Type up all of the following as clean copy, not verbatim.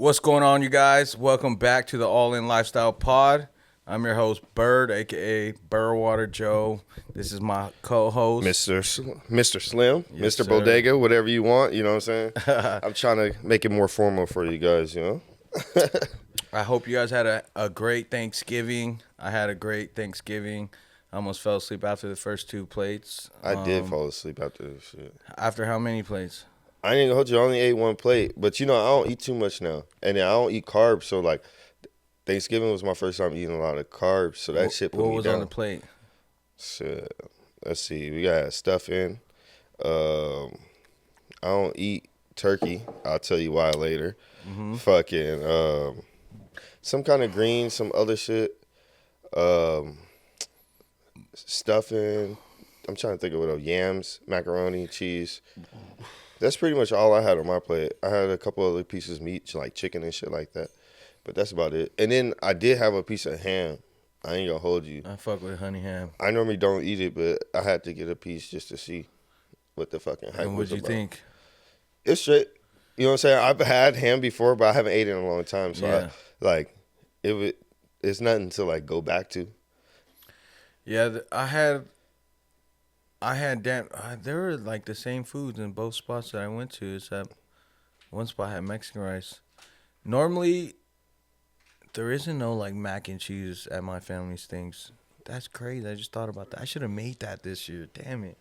What's going on, you guys? Welcome back to the ALL-iN Lifestyle Pod. I'm your host, Bird, a.k.a. Burwater Joe. This is my co-host. Mr. Slim, Yes, Mr. sir. Bodega, whatever you want, you know what I'm saying? I'm trying to make it more formal for you guys, you know? I hope you guys had a great Thanksgiving. I had a great Thanksgiving. I almost fell asleep after the first two plates. I did fall asleep after this shit. After how many plates? I ain't gonna hold you, I only ate one plate, but you know, I don't eat too much now. And then I don't eat carbs, so like, Thanksgiving was my first time eating a lot of carbs, so that shit put me down. What was on the plate? Shit. Let's see, we got stuffing. I don't eat turkey. I'll tell you why later. Fucking some kind of green, some other shit. Stuffing. I'm trying to think of what else. Yams, macaroni, cheese. That's pretty much all I had on my plate. I had a couple other pieces of meat, like chicken and shit like that. But that's about it. And then I did have a piece of ham. I ain't gonna hold you. I fuck with honey ham. I normally don't eat it, but I had to get a piece just to see what the fucking hype And was what'd you about. think? It's straight. You know what I'm saying? I've had ham before, but I haven't ate it in a long time. So Yeah. it's nothing to like go back to. Yeah, there were like the same foods in both spots that I went to, except one spot had Mexican rice. Normally, there isn't no like mac and cheese at my family's things. That's crazy. I just thought about that. I should have made that this year. Damn it.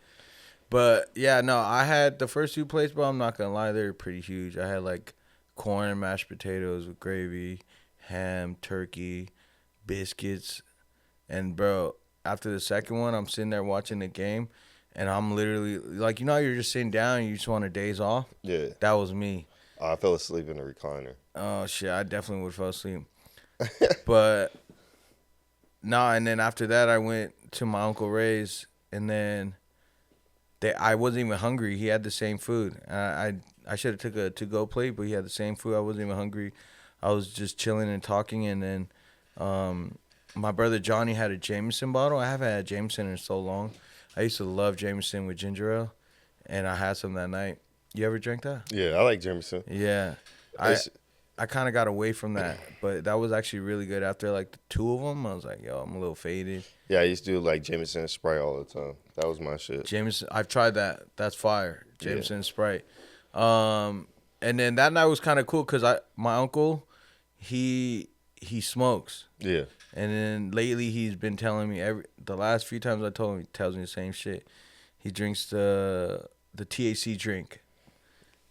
But yeah, no, I had the first two plates, bro. I'm not gonna lie, they were pretty huge. I had like corn and mashed potatoes with gravy, ham, turkey, biscuits, and bro, after the second one, I'm sitting there watching the game, and I'm literally like, you know, how you're just sitting down and you just want a days off. Yeah. That was me. I fell asleep in the recliner. Oh shit, I definitely would fall asleep. But no, and then after that, I went to my Uncle Ray's, and then I wasn't even hungry. He had the same food. I should have took a to-go plate, but he had the same food. I wasn't even hungry. I was just chilling and talking, and then my brother Johnny had a Jameson bottle. I haven't had Jameson in so long. I used to love Jameson with ginger ale, and I had some that night. You ever drank that? Yeah, I like Jameson. Yeah. I kind of got away from that, but that was actually really good. After like the two of them, I was like, yo, I'm a little faded. Yeah, I used to do like Jameson and Sprite all the time. That was my shit. Jameson, I've tried that. That's fire. Jameson and Sprite. And then that night was kind of cool because my uncle, he smokes. Yeah. And then lately he's been telling me the last few times I told him, he tells me the same shit. He drinks the THC drink.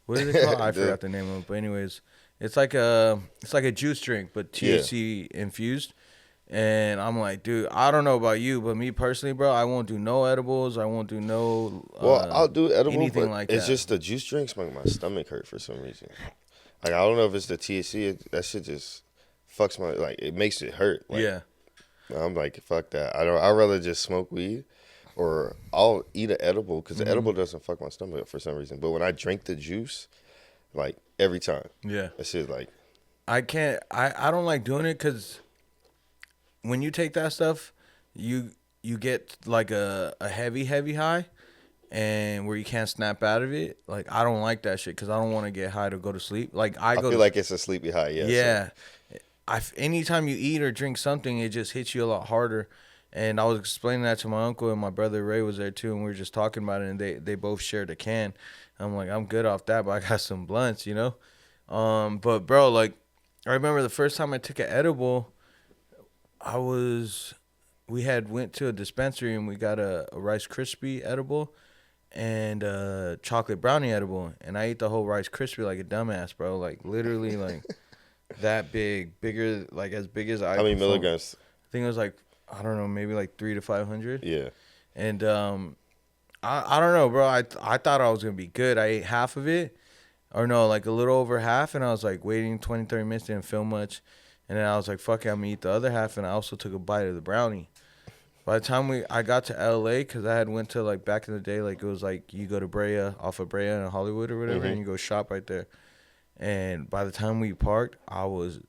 What is it called? I forgot the name of it. But anyways, it's like a juice drink, but THC infused. And I'm like, dude, I don't know about you, but me personally, bro, I won't do no edibles. I won't do no. Well, I'll do edibles, anything but like it's that. just the juice drinks make my stomach hurt for some reason. Like I don't know if it's the THC. That shit just fucks my it makes it hurt. Like, Yeah. I'm like, fuck that. I'd rather just smoke weed, or I'll eat an edible because the edible doesn't fuck my stomach up for some reason. But when I drink the juice, like every time, Yeah. that shit like. I can't. I don't like doing it because when you take that stuff, you get like a heavy high, and where you can't snap out of it. Like I don't like that shit because I don't want to get high to go to sleep. Like I feel like it's a sleepy high. Yeah. Yeah. Anytime you eat or drink something, it just hits you a lot harder. And I was explaining that to my uncle, and my brother Ray was there too, and we were just talking about it, and they both shared a can. I'm like, I'm good off that, but I got some blunts, you know? But bro, like, I remember the first time I took an edible, we had went to a dispensary, and we got a Rice Krispie edible and a chocolate brownie edible, and I ate the whole Rice Krispie like a dumbass, bro. Like, literally, like, that bigger, like, as big as I. How many milligrams? I think it was like, I don't know, maybe like 300 to 500. Yeah. And I don't know, bro. I thought I was gonna be good. I ate half of it, or no, like a little over half, and I was like waiting 20, 30 minutes, didn't feel much, and then I was like, fuck it, I'm gonna eat the other half, and I also took a bite of the brownie. By the time I got to LA, because I had went to like back in the day, like it was like you go to Brea, off of Brea in Hollywood or whatever, and you go shop right there. And by the time we parked, I was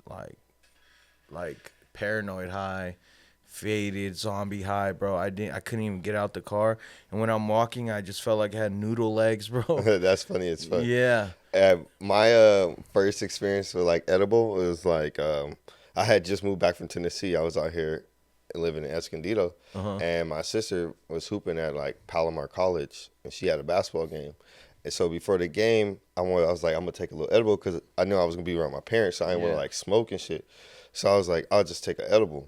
like paranoid high, faded, zombie high, bro. I couldn't even get out the car. And when I'm walking, I just felt like I had noodle legs, bro. That's funny as fuck. Yeah. My first experience with like edible was like I had just moved back from Tennessee. I was out here living in Escondido, Uh-huh. and my sister was hooping at like Palomar College, and she had a basketball game. And so before the game, I was like, I'm gonna take a little edible because I knew I was gonna be around my parents, so I didn't want to Yeah. like smoke and shit. So I was like, I'll just take an edible.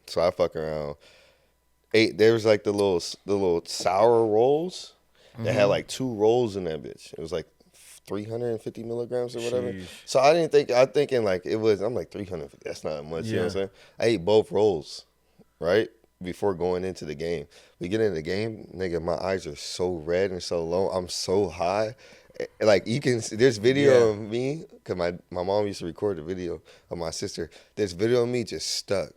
So I fuck around. Ate. There was like the little sour rolls. They had Mm-hmm. like 2 rolls in that bitch. It was like 350 milligrams or whatever. Sheesh. So I didn't think. I'm thinking like it was. I'm like 350. That's not much. You know what I'm Yeah. saying? I ate both rolls, right? Before going into the game. We get into the game, nigga, my eyes are so red and so low. I'm so high. Like you can see, there's video Yeah. of me, because my mom used to record the video of my sister. There's video of me just stuck.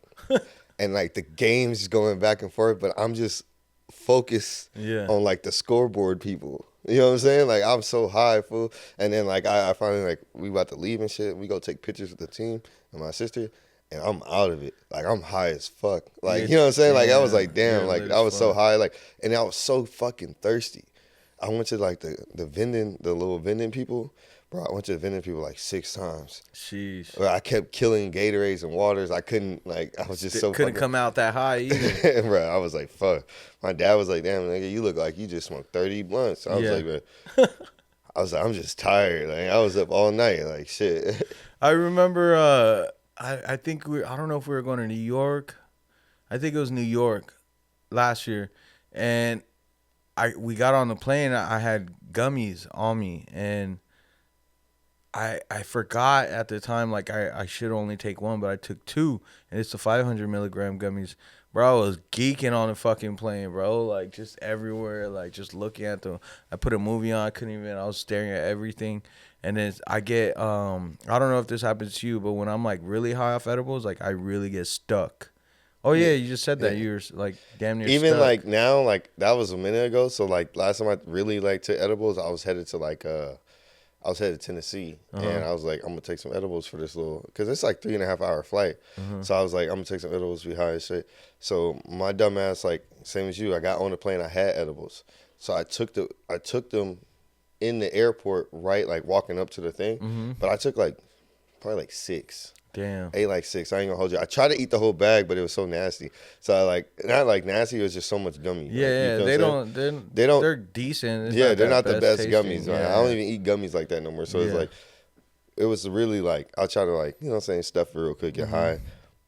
And like the game's going back and forth, but I'm just focused Yeah. on like the scoreboard people. You know what I'm saying? Like I'm so high, fool. And then like I finally like we about to leave and shit. We go take pictures with the team and my sister, and I'm out of it. Like I'm high as fuck. Like you know what I'm saying? Like I was like, damn, You're like lit I as was so fuck. high, like, and I was so fucking thirsty. I went to like the vending, the little vending people. Bro, I went to the vending people like 6 times. Sheesh. Well, I kept killing Gatorades and waters. I couldn't like. I was just so Couldn't fucking. come out that high either. Bro, I was like, fuck. My dad was like, damn, nigga, you look like you just smoked 30 blunts. I was Yeah. like, bro, I was like, I'm just tired. Like, I was up all night. Like, shit. I remember. I think I don't know if we were going to New York. I think it was New York last year, and we got on the plane. I had gummies on me, and I forgot at the time, like I should only take one, but I took two, and it's the 500 milligram gummies. Bro, I was geeking on the fucking plane, bro. Like just everywhere, like just looking at them. I put a movie on, I couldn't even. I was staring at everything, and then I get I don't know if this happens to you, but when I'm like really high off edibles, like I really get stuck. Oh yeah, Yeah. you just said that Yeah. you were like damn near Even stuck. like now, like that was a minute ago. So like last time I really like took edibles, I was headed to like I was headed to Tennessee, and I was like, I'm gonna take some edibles for this little, cause it's like 3.5 hour flight. So I was like, I'm gonna take some edibles, be high as shit. So my dumb ass, like same as you, I got on the plane, I had edibles, so I took them in the airport, right, like walking up to the thing. But I took like probably like 6. Damn. Ate like 6. I ain't gonna hold you. I tried to eat the whole bag, but it was so nasty. So I like not like nasty. It was just so much gummy. Like, Yeah, you yeah, feel they what I'm saying? don't. They don't. They're decent. It's Yeah, they're that not the best tasting. gummies. Man. Yeah, I don't even eat gummies like that no more. So it's Yeah. like, it was really like, I'll try to like, you know what I'm saying, stuff it real quick, get high.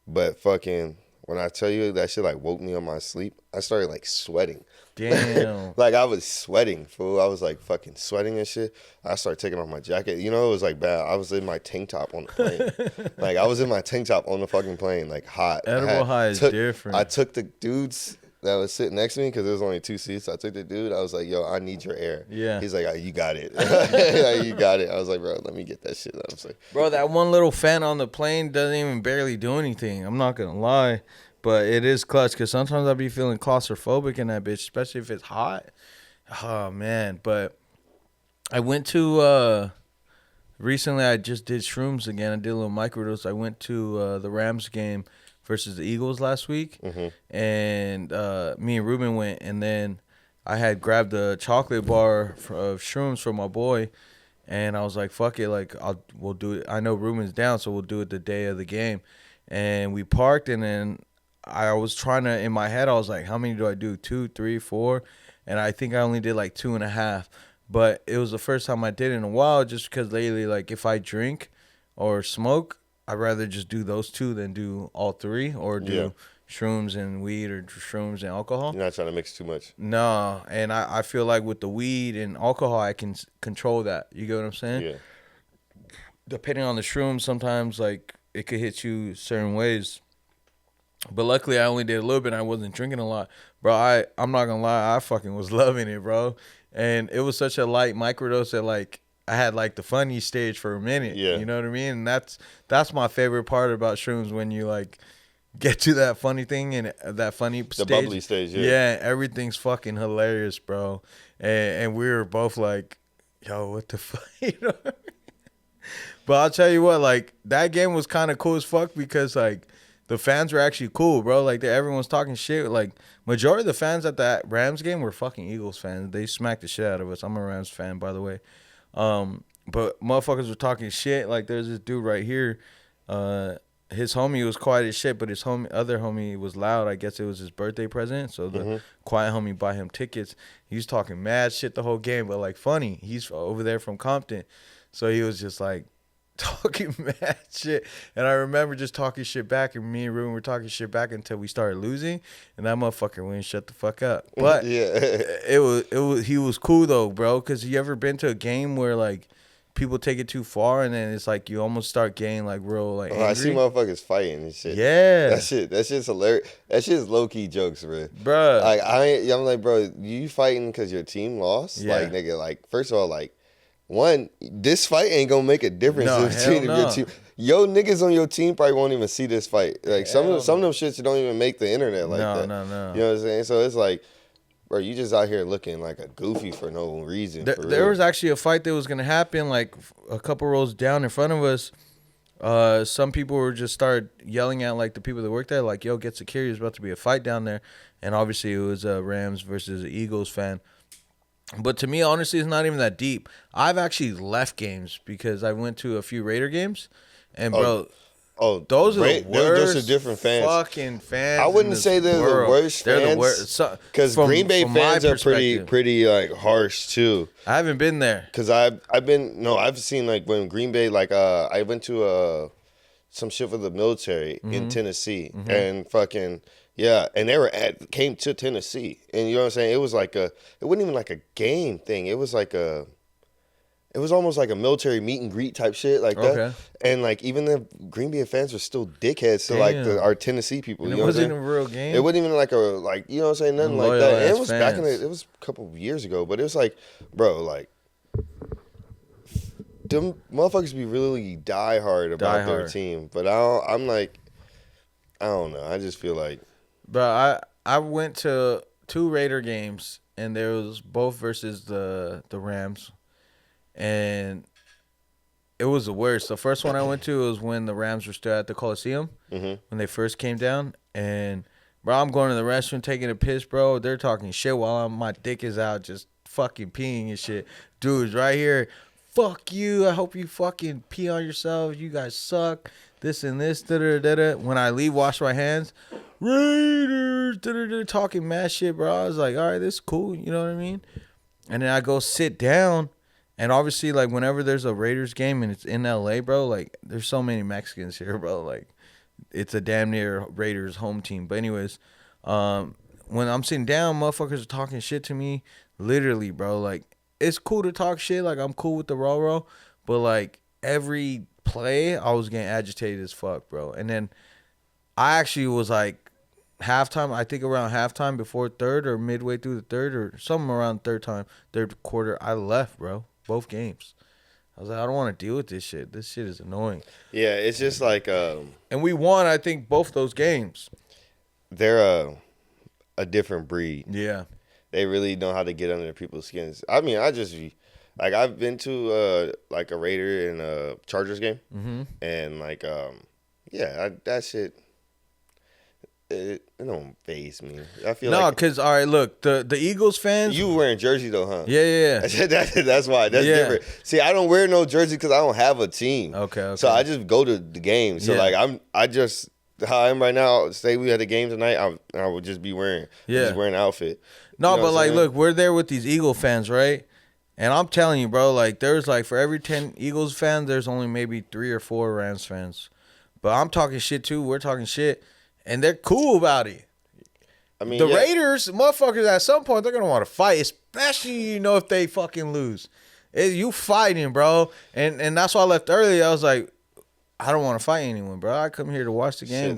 But fucking, when I tell you that shit like woke me on my sleep, I started like sweating. Damn. Like I was sweating, fool. I was like fucking sweating and shit. I started taking off my jacket. You know, it was like bad. I was in my tank top on the plane. Like I was in my tank top on the fucking plane, like hot. Edible high is different. I took the dudes that was sitting next to me because there was only 2 seats. I took the dude. I was like, "Yo, I need your air." Yeah. He's like, oh, "You got it." Like, you got it. I was like, "Bro, let me get that shit." I was like, Bro, that one little fan on the plane doesn't even barely do anything. I'm not gonna lie, but it is clutch because sometimes I be feeling claustrophobic in that bitch, especially if it's hot. Oh man, but I went to recently. I just did shrooms again. I did a little microdose. I went to the Rams game versus the Eagles last week, and me and Ruben went, and then I had grabbed a chocolate bar of shrooms for my boy. And I was like, fuck it, like we'll do it. I know Ruben's down, so we'll do it the day of the game. And we parked, and then I was trying to, in my head, I was like, how many do I do? 2, 3, 4? And I think I only did like 2.5. But it was the first time I did it in a while, just because lately, like if I drink or smoke, I'd rather just do those 2 than do all 3, or do Yeah. shrooms and weed or shrooms and alcohol. "You're not trying to mix too much." No, and I feel like with the weed and alcohol, I can control that. You get what I'm saying? Yeah. Depending on the shrooms, sometimes like it could hit you certain ways. But luckily, I only did a little bit. And I wasn't drinking a lot, bro. I'm not gonna lie, I fucking was loving it, bro. And it was such a light microdose that like I had like the funny stage for a minute. Yeah. You know what I mean? And that's my favorite part about shrooms, when you like get to that funny thing and that funny The stage. bubbly stage, yeah. Yeah, everything's fucking hilarious, bro. And we were both like, yo, what the fuck? You know? But I'll tell you what, like, that game was kind of cool as fuck because, like, the fans were actually cool, bro. Like, everyone was talking shit. Like, majority of the fans at that Rams game were fucking Eagles fans. They smacked the shit out of us. I'm a Rams fan, by the way. but motherfuckers were talking shit. Like there's this dude right here. His homie was quiet as shit, but his other homie was loud. I guess it was his birthday present. So the quiet homie bought him tickets. He was talking mad shit the whole game, but like funny. He's over there from Compton. So he was just like talking mad shit. And I remember just talking shit back, and me and Ruben were talking shit back until we started losing. And that motherfucker wouldn't shut the fuck up. But he was cool though, bro. Cause you ever been to a game where like people take it too far, and then it's like you almost start getting like real like angry. I see motherfuckers fighting and shit. Yeah, that shit's hilarious. That shit's low key jokes, bro. Bruh. Like I'm like, bro, you fighting because your team lost? Yeah. Like nigga, like first of all, like one, this fight ain't gonna make a difference between your team. Yo, niggas on your team probably won't even see this fight. Like some of them shits don't even make the internet like that. No. You know what I'm saying? So it's like, bro, you just out here looking like a goofy for no reason. There was actually a fight that was gonna happen like a couple rows down in front of us. Some people were just started yelling at like the people that worked there, like, "Yo, get security! There's about to be a fight down there." And obviously, it was a Rams versus an Eagles fan. But to me, honestly, it's not even that deep. I've actually left games because I went to a few Raider games, and bro. Oh, those are the worst. They're just different fans. Fucking fans. I wouldn't say they're the worst. They're fans, the worst. Because Green Bay fans are pretty like harsh too. I haven't been there. Because I've seen like when Green Bay like I went to some shit for the military in Tennessee and fucking yeah, and they came to Tennessee, and you know what I'm saying. It was like it wasn't even like a game thing. It was like it was almost like a military meet and greet type shit like that. And like even the Green Bay fans were still dickheads to like our Tennessee people. And you know it wasn't what I'm a real game. It wasn't even like you know what I'm saying, nothing like that. And it was back it was a couple of years ago, but it was like, bro, like them motherfuckers be really die hard about their team. But I'm like, I don't know. I just feel like, bro, I went to 2 Raider games, and there was both versus the Rams. And it was the worst. The first one I went to was when the Rams were still at the Coliseum when they first came down. And, bro, I'm going to the restroom taking a piss, bro. They're talking shit while my dick is out just fucking peeing and shit. Dude's right here. Fuck you. I hope you fucking pee on yourself. You guys suck. This and this. Da-da-da-da. When I leave, wash my hands. Raiders. Da-da-da, talking mad shit, bro. I was like, all right, this is cool. You know what I mean? And then I go sit down. And obviously, like, whenever there's a Raiders game and it's in L.A., bro, like, there's so many Mexicans here, bro. Like, it's a damn near Raiders home team. But anyways, when I'm sitting down, motherfuckers are talking shit to me. Literally, bro. Like, it's cool to talk shit. Like, I'm cool with the raw. But, like, every play, I was getting agitated as fuck, bro. And then I actually was, like, halftime, I think around halftime before third or midway through the third or something around third quarter, I left, bro. Both games. I was like, I don't want to deal with this shit. This shit is annoying. Yeah, it's just like and we won, I think, both those games. They're a different breed. Yeah. They really know how to get under people's skins. I mean, I've been to like a Raider and a Chargers game. And like that shit it don't faze me. I feel like because all right, look, the Eagles fans. You wearing jersey though, huh? Yeah. That's why. That's different. See, I don't wear no jersey because I don't have a team. Okay. So I just go to the game. So like I just how I am right now. Say we had a game tonight, I would just be wearing an outfit. No, but like, look, we're there with these Eagle fans, right? And I'm telling you, bro, like there's like for every 10 Eagles fans, there's only maybe 3 or 4 Rams fans. But I'm talking shit too. We're talking shit. And they're cool about it. I mean, the Raiders, motherfuckers, at some point, they're going to want to fight, especially, if they fucking lose. You fighting, bro. And that's why I left early. I was like, I don't want to fight anyone, bro. I come here to watch the game. Shit,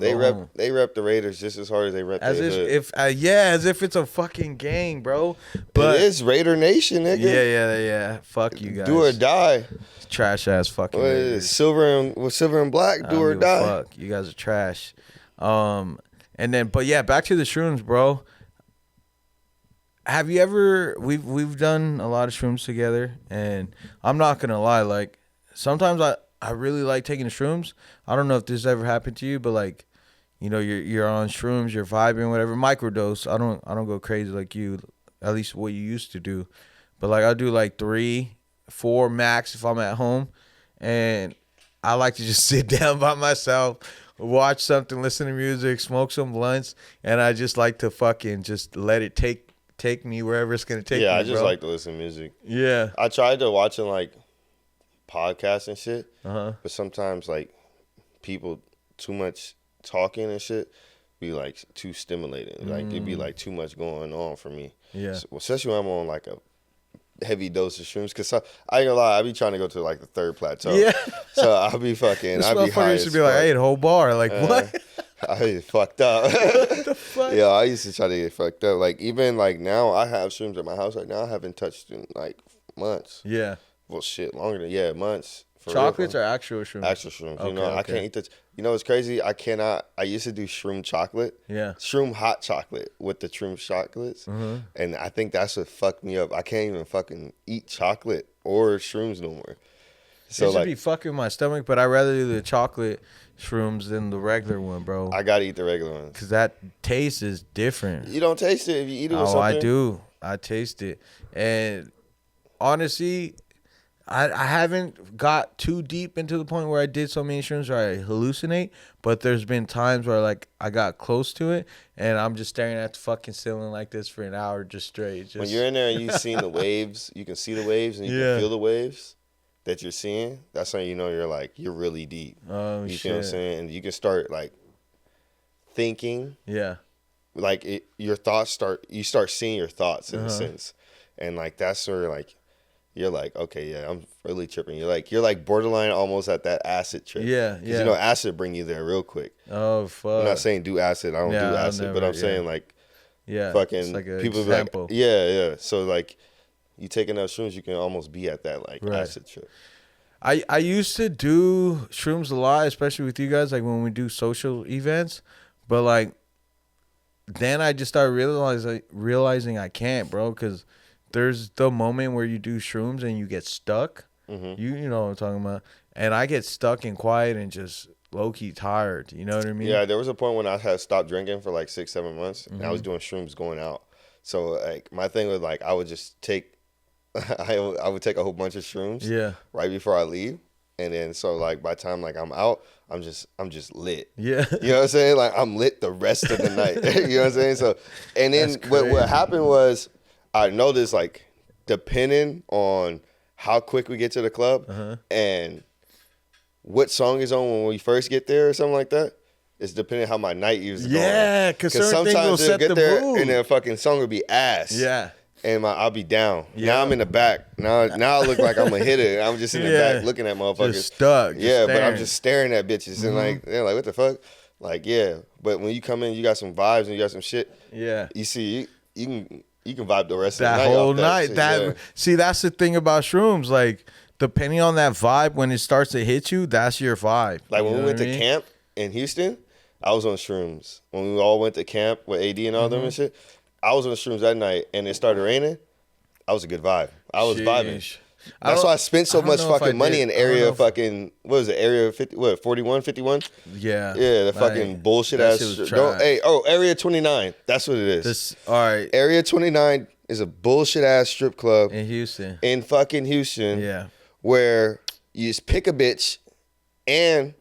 they rep the Raiders just as hard as they rep the hood. As if it's a fucking gang, bro. But it is Raider Nation, nigga. Yeah. Fuck you guys. Do or die. Trash ass fucking Raiders. Silver and black, do or die. Fuck. You guys are trash. And then, but yeah, back to the shrooms, bro. Have you ever? We've done a lot of shrooms together, and I'm not gonna lie. Like sometimes I really like taking the shrooms. I don't know if this ever happened to you, but like, you're on shrooms, you're vibing, whatever. Microdose. I don't go crazy like you. At least what you used to do. But like I do like 3, 4 max if I'm at home, and I like to just sit down by myself, watch something, listen to music, smoke some blunts, and I just like to fucking just let it take me wherever it's gonna take me. Yeah, I just bro. like to listen to music. Yeah. I tried to watching like podcasts and shit, Uh-huh. but sometimes like people too much talking and shit be like too stimulating. Like it'd be like too much going on for me. Yeah. So, especially when I'm on like a heavy dose of shrooms, cause I ain't gonna lie, I be trying to go to like the third plateau. Yeah. So I'll be fucking, This I be high motherfucker as should be like, I ate a whole bar. Like, what? I be fucked up. What the fuck? Yeah, I used to try to get fucked up. Like even like now, I have shrooms at my house right now. I haven't touched in like months. Yeah. Well, shit, longer than months. For Chocolates real, or actual shrooms? actual shrooms. Okay, You know, I okay. can't eat the. You know, it's crazy. I cannot. I used to do shroom chocolate. Yeah. Shroom hot chocolate with the shroom chocolates, and I think that's what fucked me up. I can't even fucking eat chocolate or shrooms no more. So It should like, be fucking my stomach, but I'd rather do the chocolate shrooms than the regular one, bro. I gotta eat the regular ones. Because that taste is different. You don't taste it if you eat it with Oh, something. I do. I taste it. And honestly, I haven't got too deep into the point where I did so many shrooms where I hallucinate, but there's been times where like I got close to it and I'm just staring at the fucking ceiling like this for an hour just straight. Just, When you're in there and you've seen the waves, you can see the waves and you Yeah. can feel the waves that you're seeing. That's when you know you're really deep. oh You shit. feel what I'm saying? And you can start like thinking, Yeah. like your thoughts you start seeing your thoughts in a sense. And like that's where like you're like, okay, yeah, I'm really tripping. You're like borderline almost at that acid trip. Yeah, 'Cause yeah. you know acid bring you there real quick. Oh fuck. I'm not saying do acid. I don't Yeah, do I'll acid, but never, I'm saying like yeah. fucking it's like a people be example. like, yeah. So like you take enough shrooms, you can almost be at that like Right. acid trip. I used to do shrooms a lot, especially with you guys, like when we do social events. But like, then I just started realizing I can't, bro, because there's the moment where you do shrooms and you get stuck. Mm-hmm. You know what I'm talking about. And I get stuck and quiet and just low key tired. You know what I mean? Yeah, there was a point when I had stopped drinking for like 6-7 months, and I Mm-hmm. was doing shrooms going out. So like my thing was like I would just take, I would take a whole bunch of shrooms Yeah. right before I leave, and then so like by the time like I'm out, I'm just lit. Yeah. You know what I'm saying? Like I'm lit the rest of the night. You know what I'm saying? So and then That's what crazy. happened was I noticed like depending on how quick we get to the club and what song is on when we first get there or something like that. It's depending how my night is going. Yeah, because certain things will they'll set get the there mood. and the fucking song will be ass. Yeah. And I'll be down. Yeah. Now I'm in the back. Now I look like I'm a hitter. I'm just in the Yeah. back looking at motherfuckers. Just stuck. Just Yeah, but I'm staring. just staring at bitches and like they're like, what the fuck? Like, yeah. But when you come in, you got some vibes and you got some shit. Yeah. You see, you can vibe the rest of That the night. whole off night. shit, That yeah. see, that's the thing about shrooms. Like, depending on that vibe, when it starts to hit you, that's your vibe. Like You when we know went what to I mean? camp in Houston, I was on shrooms. When we all went to camp with AD and all them Mm-hmm. and shit, I was on shrooms that night and it started raining. I was a good vibe. I was vibing. Sheesh. That's why I spent so I don't much know if I fucking money did. in I don't know area if- fucking, what was it, area 50, what, 41, 51? Yeah. Yeah, the Like, fucking bullshit that ass. shit was Don't, trash. hey, area 29. That's what it is. This all right Area 29 is a bullshit ass strip club in Houston. in fucking Houston. Yeah. Where you just pick a bitch and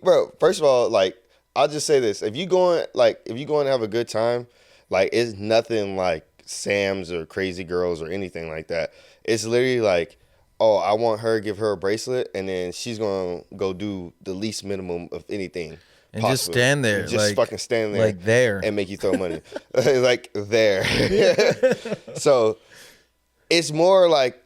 bro, first of all, like, I'll just say this. If you going to have a good time, like, it's nothing like Sam's or Crazy Girls or anything like that. It's literally like, oh, I want her to give her a bracelet and then she's going to go do the least minimum of anything. And just possible. stand there, And just like- fucking stand there. like there. And make you throw money. Like there. So it's more like,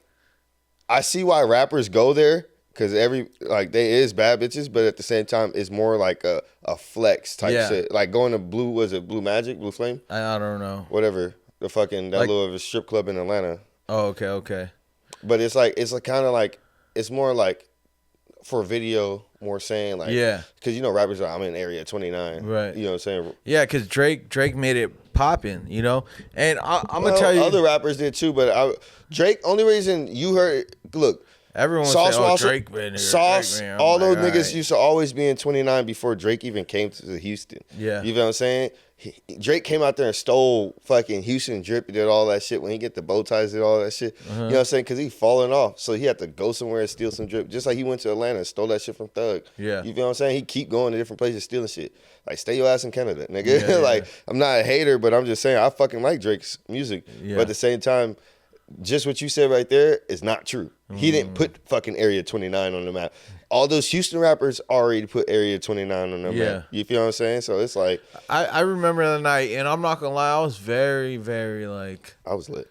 I see why rappers go there because they is bad bitches, but at the same time, it's more like a flex type Yeah. shit. Like going to Blue Magic, Blue Flame, I don't know. whatever. The fucking that Like- little strip club in Atlanta. Oh, okay. But it's like kind of like it's more like for video, more saying like Yeah. because you know rappers are I'm in area 29, Right. You know what I'm saying? Yeah, because Drake made it popping, you know. And I'm Well, gonna tell you, other rappers did too, but Drake. Only reason you heard, look. everyone Sauce say, "Oh, Walker, Drake been here." Sauce, Drake been here." I'm all like, those niggas right. used to always be in 29 before Drake even came to Houston. Yeah. You know what I'm saying? Drake came out there and stole fucking Houston drip and did all that shit. When he get the bow ties and all that shit, you know what I'm saying? Because he falling off, so he had to go somewhere and steal some drip. Just like he went to Atlanta and stole that shit from Thug. Yeah, you feel what I'm saying? He keep going to different places stealing shit. Like, stay your ass in Canada, nigga. Yeah, like, yeah. I'm not a hater, but I'm just saying I fucking like Drake's music. Yeah. But at the same time, just what you said right there is not true. He didn't put fucking Area 29 on the map. All those Houston rappers already put Area 29 on the map. You feel what I'm saying? So it's like, I remember the night, and I'm not gonna lie, I was very, very like, I was lit.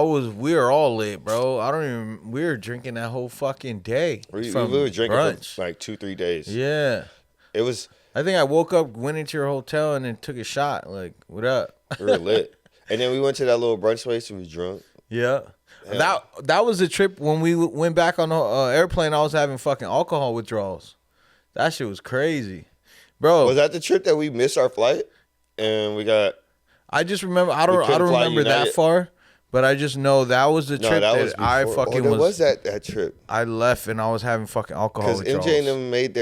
we were all lit, bro. We were drinking that whole fucking day. We from were drinking brunch. for like 2-3 days. Yeah. It was, I think I woke up, went into your hotel, and then took a shot. Like, what up? we were lit. And then we went to that little brunch place and we was drunk. Yeah. That was the trip when we went back on the airplane. I was having fucking alcohol withdrawals. That shit was crazy, bro. Was that the trip that we missed our flight and we got? I just remember. I don't remember that far, but I just know that was the trip that I fucking was that trip. I left and I was having fucking alcohol withdrawals. MJ and them made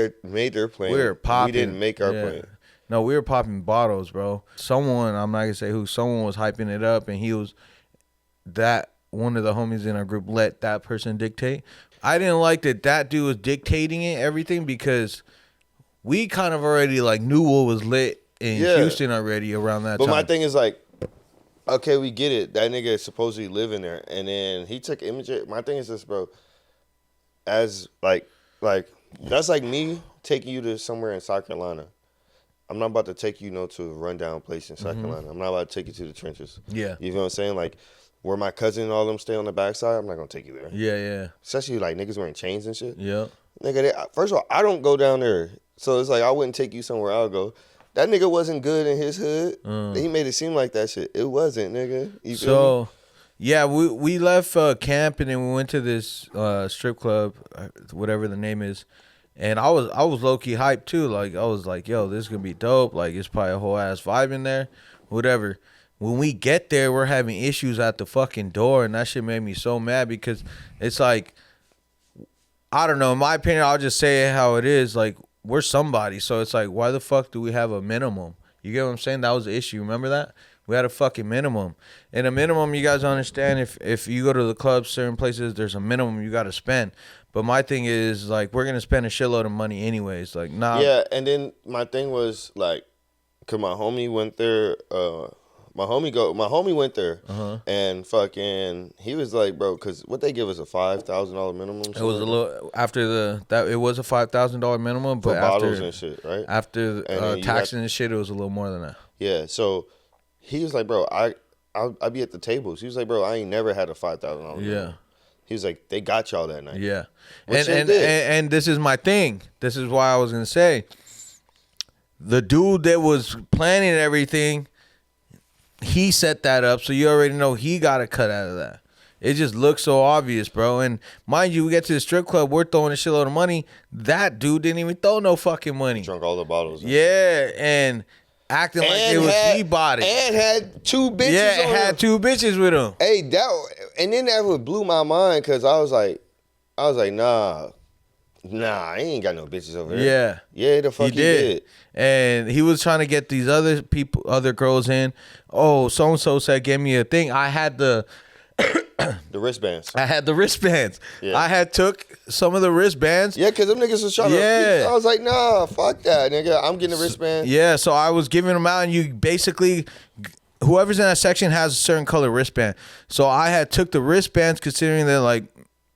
their plane. We were popping. We didn't make our plane. No, we were popping bottles, bro. Someone, I'm not gonna say who. Someone was hyping it up, and he was that. One of the homies in our group let that person dictate. I didn't like that dude was dictating it, everything, because we kind of already like knew what was lit in Houston already around that time. But my thing is like, okay, we get it. That nigga is supposedly living there, and then he took images. My thing is this, bro. As like that's like me taking you to somewhere in South Carolina. I'm not about to take you to a rundown place in South Carolina. I'm not about to take you to the trenches. Yeah. You feel what I'm saying? Like, where my cousin and all them stay on the backside, I'm not gonna take you there. Yeah. Especially like niggas wearing chains and shit. Yeah. Nigga, first of all, I don't go down there. So it's like I wouldn't take you somewhere I'll go. That nigga wasn't good in his hood. He made it seem like that shit. It wasn't, nigga. You feel me? Yeah, we left camp and then we went to this strip club, whatever the name is. And I was low key hyped too. Like I was like, yo, this is gonna be dope. Like it's probably a whole ass vibe in there, whatever. When we get there, we're having issues at the fucking door, and that shit made me so mad because it's like, I don't know. In my opinion, I'll just say it how it is. Like we're somebody, so it's like, why the fuck do we have a minimum? You get what I'm saying? That was the issue. Remember that? We had a fucking minimum. And a minimum, you guys understand, if you go to the clubs, certain places, there's a minimum you got to spend. But my thing is, like, we're going to spend a shitload of money anyways. Like, nah. Yeah, and then my thing was, like, because my homie went there, my homie went there, and fucking, he was like, bro, because what they give us a $5,000 minimum. It was a little, it was a $5,000 minimum, but for bottles and shit, right? After taxing and shit, it was a little more than that. Yeah, so he was like, bro, I'll be at the tables. He was like, bro, I ain't never had a $5,000 minimum. Yeah. He was like, they got y'all that night. Yeah. And this is my thing. This is why I was going to say, the dude that was planning everything, he set that up, so you already know he got a cut out of that. It just looks so obvious, bro. And mind you, we get to the strip club, we're throwing a shitload of money. That dude didn't even throw no fucking money. He drunk all the bottles. Yeah, and acting like it was he bought it. And had two bitches. Yeah, it had two bitches with him. Hey, and then that would blew my mind because I was like, nah, I ain't got no bitches over there. Yeah, the fuck he did. And he was trying to get these other girls in. Oh, so and so said, "Give me a thing." I had the wristbands. I had the wristbands. Yeah. I had took some of the wristbands. Yeah, because them niggas was trying to. I was like, nah, fuck that, nigga. I'm getting a wristband. Yeah, so I was giving them out, and you basically, whoever's in that section has a certain color wristband. So I had took the wristbands, considering that like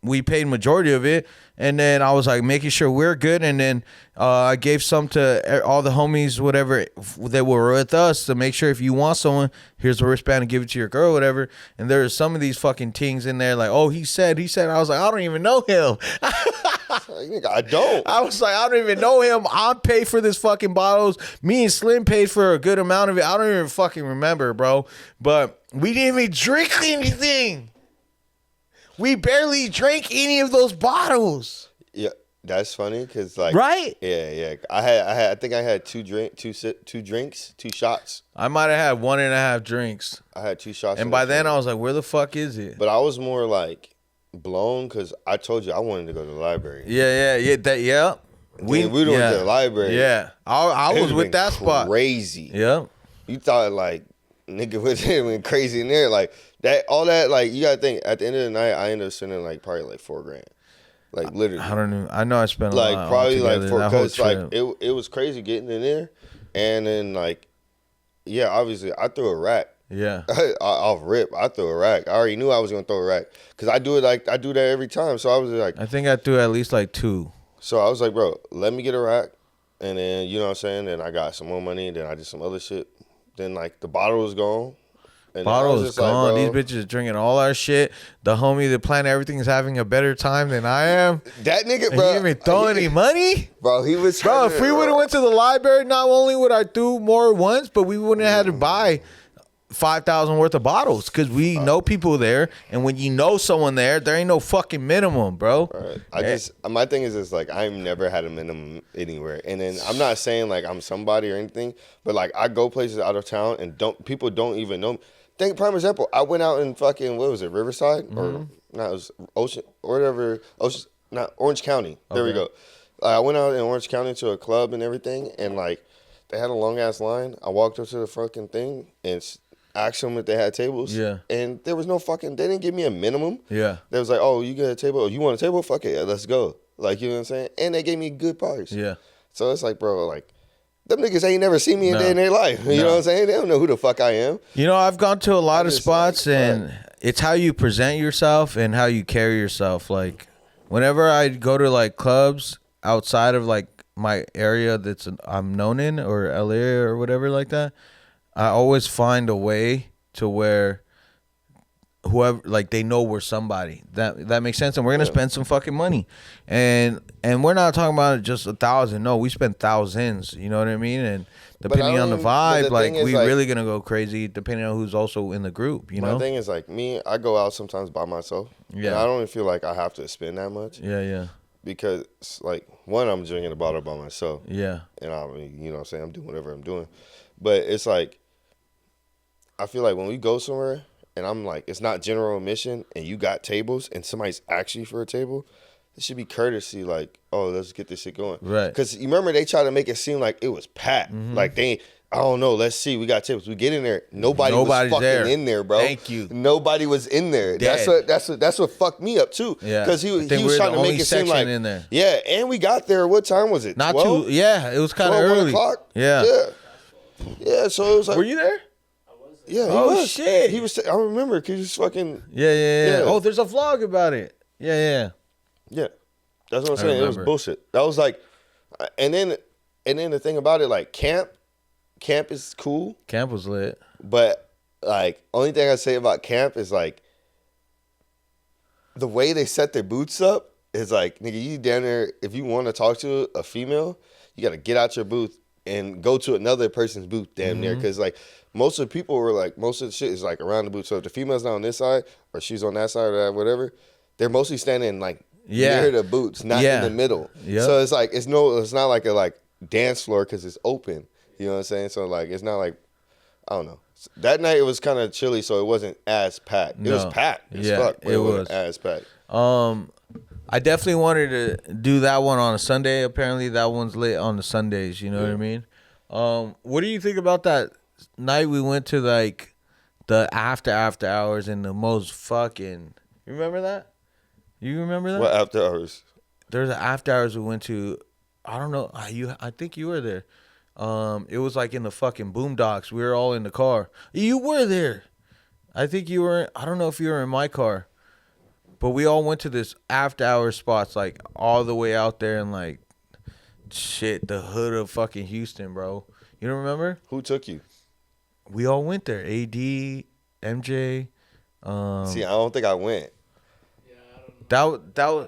we paid majority of it, and then I was like making sure we're good, and then I gave some to all the homies, whatever, that were with us, to make sure if you want someone, here's the wristband and give it to your girl, whatever. And there's some of these fucking tings in there like, oh, he said. I was like, I don't even know him. I don't. I was like, I don't even know him. I paid for this fucking bottles. Me and Slim paid for a good amount of it. I don't even fucking remember, bro. But we didn't even drink anything. We barely drank any of those bottles. Yeah, that's funny because like, right? Yeah. I think I had two shots. I might have had 1.5 drinks. I had 2 shots, and by then I was like, where the fuck is it? But I was more like blown because I told you I wanted to go to the library. Yeah. We went to the library. Yeah, I was with that spot. Crazy. Yeah. you thought like nigga went crazy in there, like that. All that, like you gotta think. At the end of the night, I ended up spending like probably like $4,000, like literally. I don't know. I know I spent a Like lot probably like altogether, for that whole because like trip. it was crazy getting in there, and then like yeah, obviously I threw a rack. Yeah. Off rip, I threw a rack. I already knew I was gonna throw a rack because I do it like I do that every time. So I was like, I think I threw at least like 2. so I was like, bro, let me get a rack, and then you know what I'm saying. Then I got some more money. Then I did some other shit. Then like the bottle was gone. And Bottle I was is just like, gone. bro, These bitches drinking all our shit. The homie that planned everything is having a better time than I am. that nigga, And bro, he didn't even throw any money? bro. He was Bro, trying if to- we would have went to the library, not only would I do more once, but we wouldn't have had to buy 5,000 worth of bottles because we know people there. And when you know someone there, there ain't no fucking minimum, bro. Right. My thing is like I've never had a minimum anywhere, and then I'm not saying like I'm somebody or anything, but like I go places out of town and people don't even know me. Think prime example. I went out in fucking what was it, Riverside or not? It was Ocean or whatever. Ocean, not Orange County. There we go. I went out in Orange County to a club and everything, and like they had a long ass line. I walked up to the fucking thing and asked them if they had tables. Yeah. And there was no fucking. They didn't give me a minimum. Yeah. They was like, oh, you get a table. Oh, you want a table? Fuck it, yeah, let's go. Like you know what I'm saying. And they gave me a good price. Yeah. So it's like, bro, like. Them niggas ain't never seen me a day in their life. You know what I'm saying? They don't know who the fuck I am. You know, I've gone to a lot of spots, and it's how you present yourself and how you carry yourself. Like, whenever I go to like clubs outside of like my area I'm known in, or LA or whatever like that, I always find a way to where whoever, like, they know we're somebody. That makes sense. And we're gonna spend some fucking money, and we're not talking about just 1,000. No, we spend thousands. You know what I mean? And depending on the vibe, like, we really gonna go crazy depending on who's also in the group. You know. My thing is like me. I go out sometimes by myself. Yeah. And I don't even feel like I have to spend that much. Yeah, yeah. Because like one, I'm drinking a bottle by myself. Yeah. And I mean, you know what I'm saying? I'm doing whatever I'm doing, but it's like I feel like when we go somewhere. And I'm like, it's not general admission, and you got tables, and somebody's asked you for a table. It should be courtesy, like, oh, let's get this shit going. Right. Because you remember they tried to make it seem like it was packed. Mm-hmm. Like I don't know, let's see, we got tables. We get in there, nobody's was fucking in there, bro. Thank you. Nobody was in there. Dead. That's what fucked me up too. Yeah. Because he was trying to make it seem like in there. Yeah, and we got there. What time was it? Not 12? too. Yeah, it was kind of early. 1 o'clock. Yeah. Yeah. So it was like. Were you there? Yeah, shit. He was. I remember because he was fucking. Yeah. Oh, there's a vlog about it. Yeah. Yeah, that's what I'm saying. It was bullshit. That was like, and then the thing about it, like camp is cool. Camp was lit. But like, only thing I say about camp is like, the way they set their booths up is like, nigga, you down there. If you want to talk to a female, you got to get out your booth and go to another person's booth damn near, because like most of the people were like, most of the shit is like around the booth. So if the female's not on this side or she's on that side or that, whatever, they're mostly standing like near the booths, not in the middle. Yep. So it's like it's not like a like dance floor because it's open. You know what I'm saying? So like it's not like, I don't know. That night it was kind of chilly, so it wasn't as packed. It was packed as fuck, but it wasn't as packed. I definitely wanted to do that one on a Sunday. Apparently that one's lit on the Sundays. You know what I mean? What do you think about that night we went to like the after hours in the most fucking? You remember that? You remember that? What after hours? There's an after hours we went to. I don't know. I think you were there. It was like in the fucking boondocks. We were all in the car. You were there. I think you were. I don't know if you were in my car. But we all went to this after hours spots, like all the way out there in like shit, the hood of fucking Houston, bro. You don't remember? Who took you? We all went there. AD, MJ. See, I don't think I went. Yeah, I don't know. That was.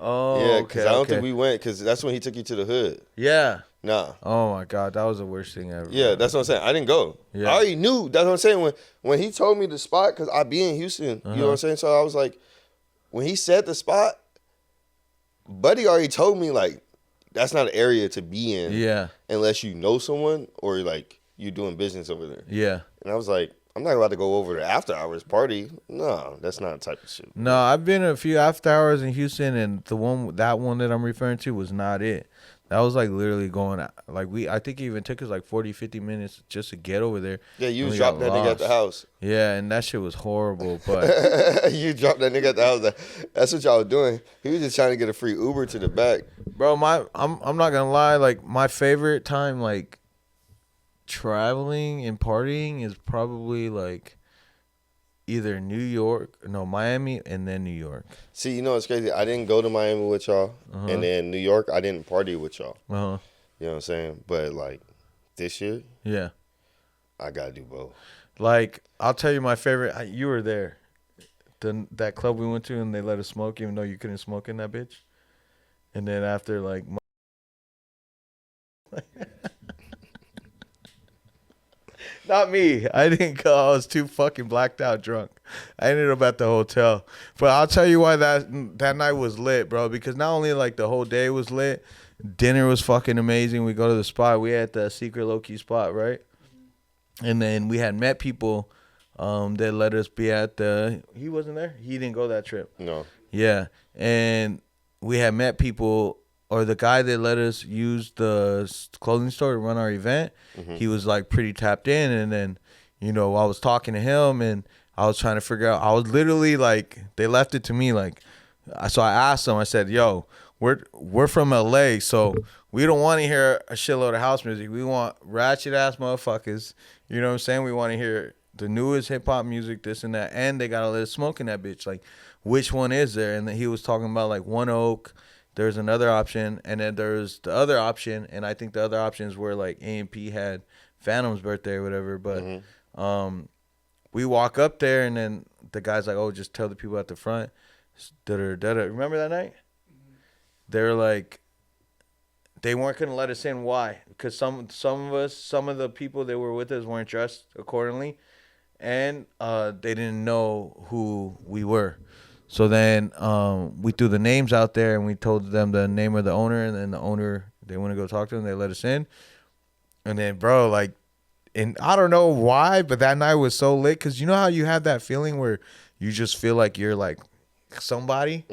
Oh, yeah, because I don't think we went, because that's when he took you to the hood. Yeah. Nah. Oh my God, that was the worst thing ever. Yeah, that's what I'm saying. I didn't go. Yeah. I already knew. That's what I'm saying. When he told me the spot, because I be in Houston, you know what I'm saying? So I was like, when he said the spot, Buddy already told me, like, that's not an area to be in. Yeah. Unless you know someone or, like, you doing business over there. Yeah. And I was like, I'm not about to go over the after hours party. No, that's not the type of shit. No, I've been to a few after hours in Houston, and that one that I'm referring to was not it. That was like literally going like I think it even took us like 40, 50 minutes just to get over there. Yeah, you And was we got dropping that nigga at the lost. house. Yeah, and that shit was horrible. But You dropped that nigga at the house. That's what y'all was doing. He was just trying to get a free Uber to the back. bro, I'm not gonna lie. Like my favorite time, like traveling and partying, is probably like either Miami, and then New York. See, you know what's crazy? I didn't go to Miami with y'all, and then New York, I didn't party with y'all. Uh huh. You know what I'm saying? But like this year, Yeah. I gotta do both. Like I'll tell you my favorite. You were there. That club we went to and they let us smoke even though you couldn't smoke in that bitch. And then after like not me. I didn't go. I was too fucking blacked out drunk. I ended up at the hotel. But I'll tell you why that night was lit, bro, because not only like the whole day was lit, dinner was fucking amazing. We go to the spot. We had the secret low-key spot, right? And then we had met people that let us be at the. He wasn't there. He didn't go that trip. No. Yeah, and we had met people, or the guy that let us use the clothing store to run our event. He was like pretty tapped in, and then I was talking to him, and I was trying to figure out. I was literally like, they left it to me, like, so I asked him. I said, "Yo, we're from LA, so we don't want to hear a shitload of house music. We want ratchet ass motherfuckers. You know what I'm saying? We want to hear the newest hip hop music, this and that, and they gotta let us smoke in that bitch. Like, which one is there?" And then he was talking about like One Oak. There's another option, and then there's the other option, and I think the other options were like A&P had Phantom's birthday or whatever. But we walk up there, and then the guy's like, "Oh, just tell the people at the front." Remember that night? They're like, they weren't gonna let us in. Why? Because some of the people that were with us weren't dressed accordingly, and they didn't know who we were. So then we threw the names out there, and we told them the name of the owner, and then the owner, they want to go talk to him. They let us in, and then bro, like, and I don't know why, but that night was so lit, because you know how you have that feeling where you just feel like you're like somebody.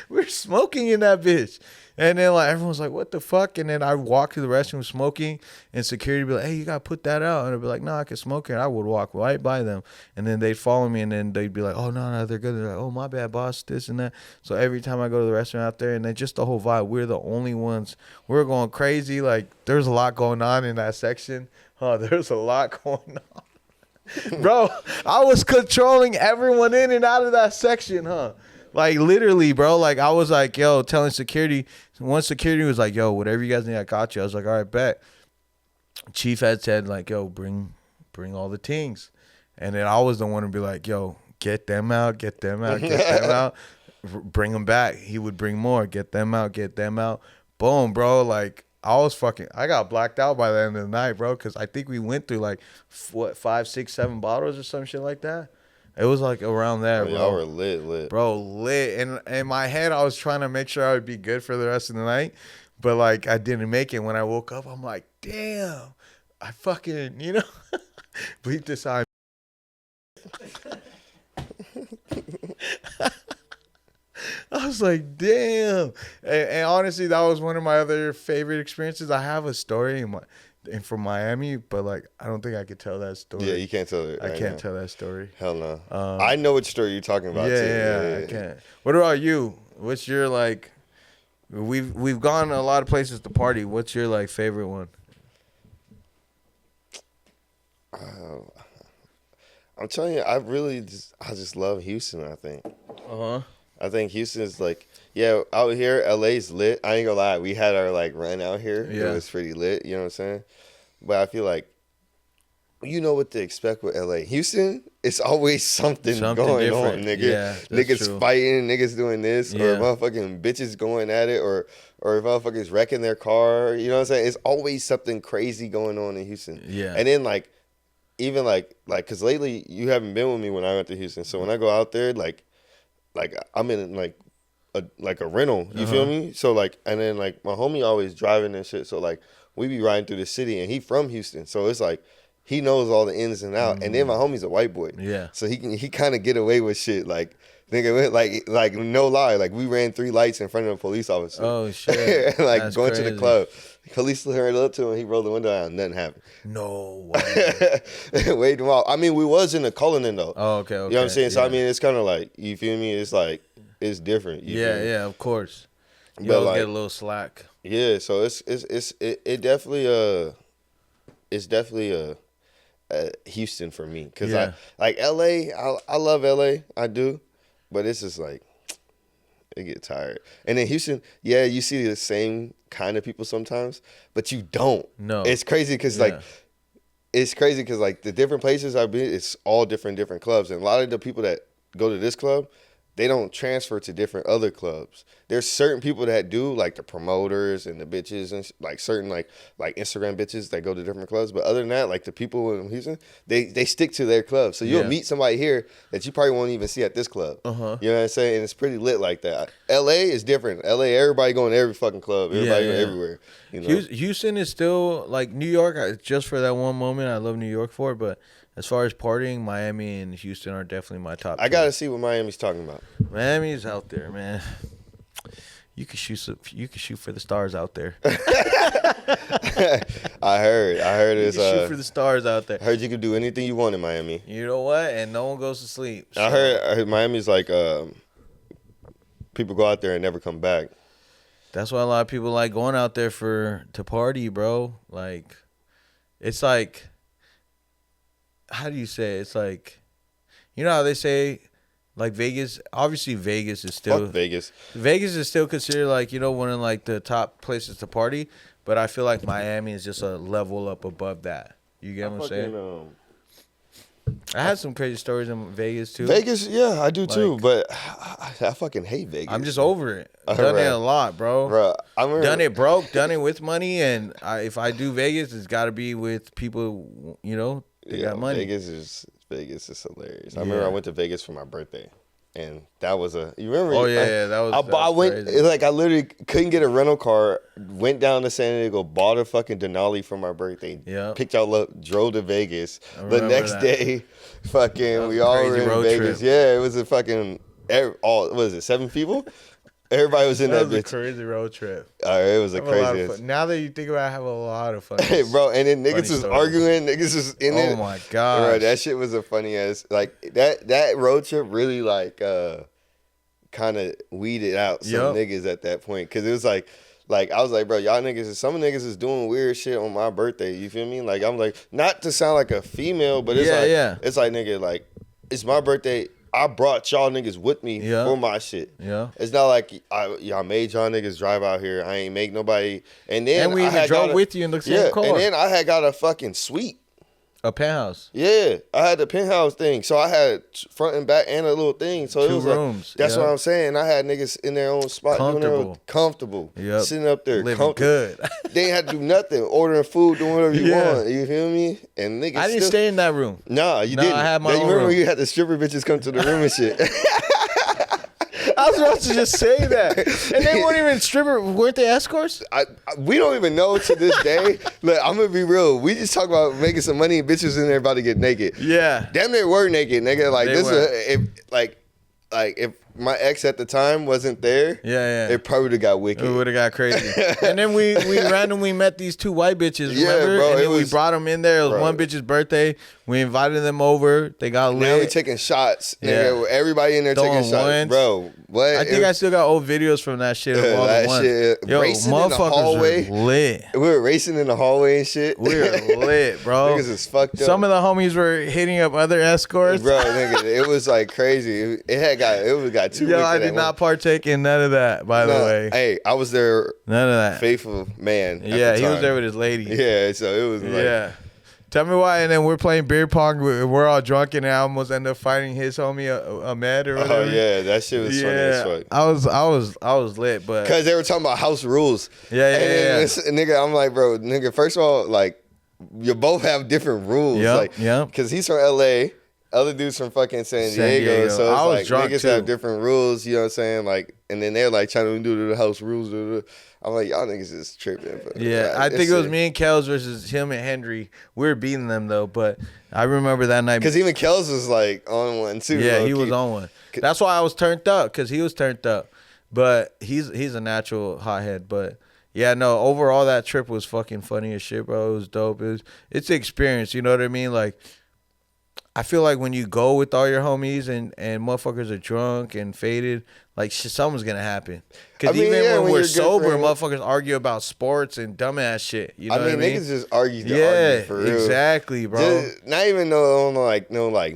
We're smoking in that bitch. And then like everyone's like, "What the fuck?" And then I walk to the restroom smoking, and security be like, "Hey, you gotta put that out." And I'd be like, "No, I can smoke it." I would walk right by them, and then they'd follow me, and then they'd be like, "Oh no, they're good." They're like, "Oh, my bad, boss," this and that. So every time I go to the restaurant out there, and then just the whole vibe, we're the only ones. We're going crazy. Like, there's a lot going on in that section. There's a lot going on. Bro, I was controlling everyone in and out of that section, Like, literally, bro. Like, I was like, yo, telling security. One security was like, "Yo, whatever you guys need, I got you." I was like, "All right, bet." Chief had said, like, "Yo, bring all the tings." And then I was the one to be like, "Yo, get them out, get them out, get them out. Bring them back." He would bring more. Get them out, get them out. Boom, bro. Like, I got blacked out by the end of the night, bro, because I think we went through, like, 5, 6, 7 bottles or some shit like that. It was like around there, bro. Y'all were lit. Bro, lit. And in my head, I was trying to make sure I would be good for the rest of the night. But, like, I didn't make it. When I woke up, I'm like, damn. I fucking, bleep this out. I was like, damn. And honestly, that was one of my other favorite experiences. I have a story from Miami, but like, I don't think I could tell that story. Yeah, you can't tell it. I can't tell that story. Hell no. I know which story you're talking about. Yeah, I can't. What about you? What's your like? We've gone a lot of places to party. What's your like favorite one? I'm telling you, I just love Houston. I think. I think Houston is like, yeah, out here, LA's lit. I ain't gonna lie, we had our like run out here. Yeah. It was pretty lit. You know what I'm saying? But I feel like, you know what to expect with LA. Houston, it's always something going different. on, nigga. Yeah, niggas true. fighting, niggas doing this, Yeah. or motherfucking bitches going at it, or motherfuckers wrecking their car. You know what I'm saying? It's always something crazy going on in Houston. Yeah. And then like, even like, cause lately you haven't been with me when I went to Houston. So when I go out there, like I'm in like a rental. You feel me? So like, and then like my homie always driving and shit. So like we be riding through the city, and he from Houston. So it's like he knows all the ins and outs. And then my homie's a white boy. Yeah. So he kind of get away with shit. Like, nigga, like no lie. Like, we ran 3 lights in front of a police officer. Oh, shit. Like, That's going crazy. to the club. Police heard up to him. He rolled the window down. Nothing happened. No way. Waved him out. I mean, we was in the Cullinan, though. Oh, okay. You know what I'm saying? Yeah. So, I mean, it's kind of like, you feel me? It's like, it's different. You feel me? Yeah, of course. You But, always like, get a little slack. Yeah, so it definitely it's definitely Houston for me because Yeah. I like LA. I love LA, I do, but it's just like it get tired. And then Houston, yeah, you see the same kind of people sometimes, but you don't. No. It's crazy because Yeah. like the different places I've been, it's all different clubs, and a lot of the people that go to this club, they don't transfer to different other clubs. There's certain people that do, like the promoters and the bitches and like certain like Instagram bitches that go to different clubs. But other than that, like the people in Houston, they stick to their club. So you'll Yeah. meet somebody here that you probably won't even see at this club. Uh-huh. You know what I'm saying? And it's pretty lit like that. LA is different. LA, everybody going to every fucking club. Everybody going everywhere. You know? Houston is still like New York. Just for that one moment, I love New York for it. But as far as partying, Miami and Houston are definitely my top. I gotta see what Miami's talking about. Miami's out there, man. You can shoot for the stars out there. I heard You it's can shoot for the stars out there. I heard you could do anything you want in Miami. You know what? And no one goes to sleep. I heard Miami's like people go out there and never come back. That's why a lot of people like going out there to party, bro. Like, it's like, how do you say it? It's like, you know how they say, like Vegas. Obviously, Vegas is still Fuck Vegas. Vegas is still considered like, you know, one of like the top places to party. But I feel like Miami is just a level up above that. You get what I'm saying? I had some crazy stories in Vegas too. Vegas, yeah, I do too. Like- But I fucking hate Vegas. I'm just over it. All Done it right. a lot, bro. Bro, I remember, Done it broke, done it with money, and if I do Vegas, it's got to be with people, you know, that got money. Vegas is hilarious. I remember Yeah. I went to Vegas for my birthday. And that was you remember? Oh, yeah, that was I went, crazy. like, I literally couldn't get a rental car, went down to San Diego, bought a fucking Denali for my birthday, Yeah. picked out, drove to Vegas. I The remember next that. day, fucking, we a all crazy were in road Vegas. trip. Yeah, it was a fucking, what was it, 7 people? Everybody was in That that, was a bitch. crazy road trip. It was a I have a lot of crazy. fun. Now that you think about it, I have a lot of fun. Hey, bro, and then Funny niggas was stories. arguing, niggas was in it. Oh my god, Bro, that shit was a funny ass, like, that road trip really, like, kind of weeded out some Yep. niggas at that point. Cause it was like I was like, bro, y'all niggas, some niggas is doing weird shit on my birthday. You feel me? Like, I'm like, not to sound like a female, but it's it's like, nigga, like, it's my birthday. I brought y'all niggas with me Yeah. for my shit. Yeah. It's not like y'all made y'all niggas drive out here. I ain't make nobody. And then And we I even had drove got with you in the same car. And then I had got a fucking suite. A penthouse. Yeah, I had the penthouse thing, so I had front and back and a little thing. So it 2 was rooms. Like, that's yeah. what I'm saying. I had niggas in their own spot, doing their own, comfortable, Yep. sitting up there, Living comfortable. good. They ain't had to do nothing, ordering food, doing whatever you Yeah. want. You feel me? And niggas, I didn't stay in that room. Nah, you No, didn't. I had my you own remember room. when you had the stripper bitches come to the room and shit? I was about to just say that, and they weren't even stripper. Weren't they escorts? We don't even know to this day. Look, I'm gonna be real. We just talk about making some money and bitches in there about to get naked. Yeah. Damn, they were naked, nigga. Like They this, were. if my ex at the time wasn't there, Yeah. it probably would have got wicked. It would have got crazy. And then we randomly met these 2 white bitches, Yeah, remember? bro, and it then we was- brought them in there. It was bro. one bitch's birthday. We invited them over. They got Now we lit. taking shots, Yeah. nigga. Everybody in there taking Throwing shots, ones. bro. What? I think I still got old videos from that shit of all That the ones. shit, Yo, racing in the motherfuckers hallway. were lit. We were racing in the hallway and shit. We were lit, bro. Niggas is fucked up. Some of the homies were hitting up other escorts. Bro, nigga, it was like crazy. It got too. Yo, wicked I at did not one- partake in none of that, by the Nah, way. Hey, I was there, None of that. faithful man. at Yeah, the he was time. there with his lady. Yeah, so it was like, Yeah. Tell me why. And then we're playing beer pong. We're all drunk, and I almost end up fighting his homie Ahmed or whatever. oh yeah, that shit was funny as fuck. I was lit, but Cause they were talking about house rules. Yeah. And then this nigga, I'm like, bro, nigga, first of all, like, you both have different rules. Yep, Like, yep. Cause he's from LA. other dudes from fucking San San Diego. Diego. So I was it's like drunk, niggas too. have different rules, you know what I'm saying? Like, and then they're like trying to do the house rules. I'm like, y'all niggas is tripping. But Yeah, I think it was me and Kels versus him and Henry. We were beating them though, but I remember that night. Because even Kels was like on one too. Yeah, he low-key. was on one. That's why I was turned up, because he was turned up. But he's a natural hothead. But yeah, no, overall that trip was fucking funny as shit, bro. It was dope. It's the experience, you know what I mean? Like, I feel like when you go with all your homies and motherfuckers are drunk and faded, like something's gonna happen. Because I mean, yeah, when when we're you're good sober, friends- motherfuckers argue about sports and dumbass shit. You know what I mean? Niggas just argue to Yeah, argue for real. exactly, bro. Just, not even no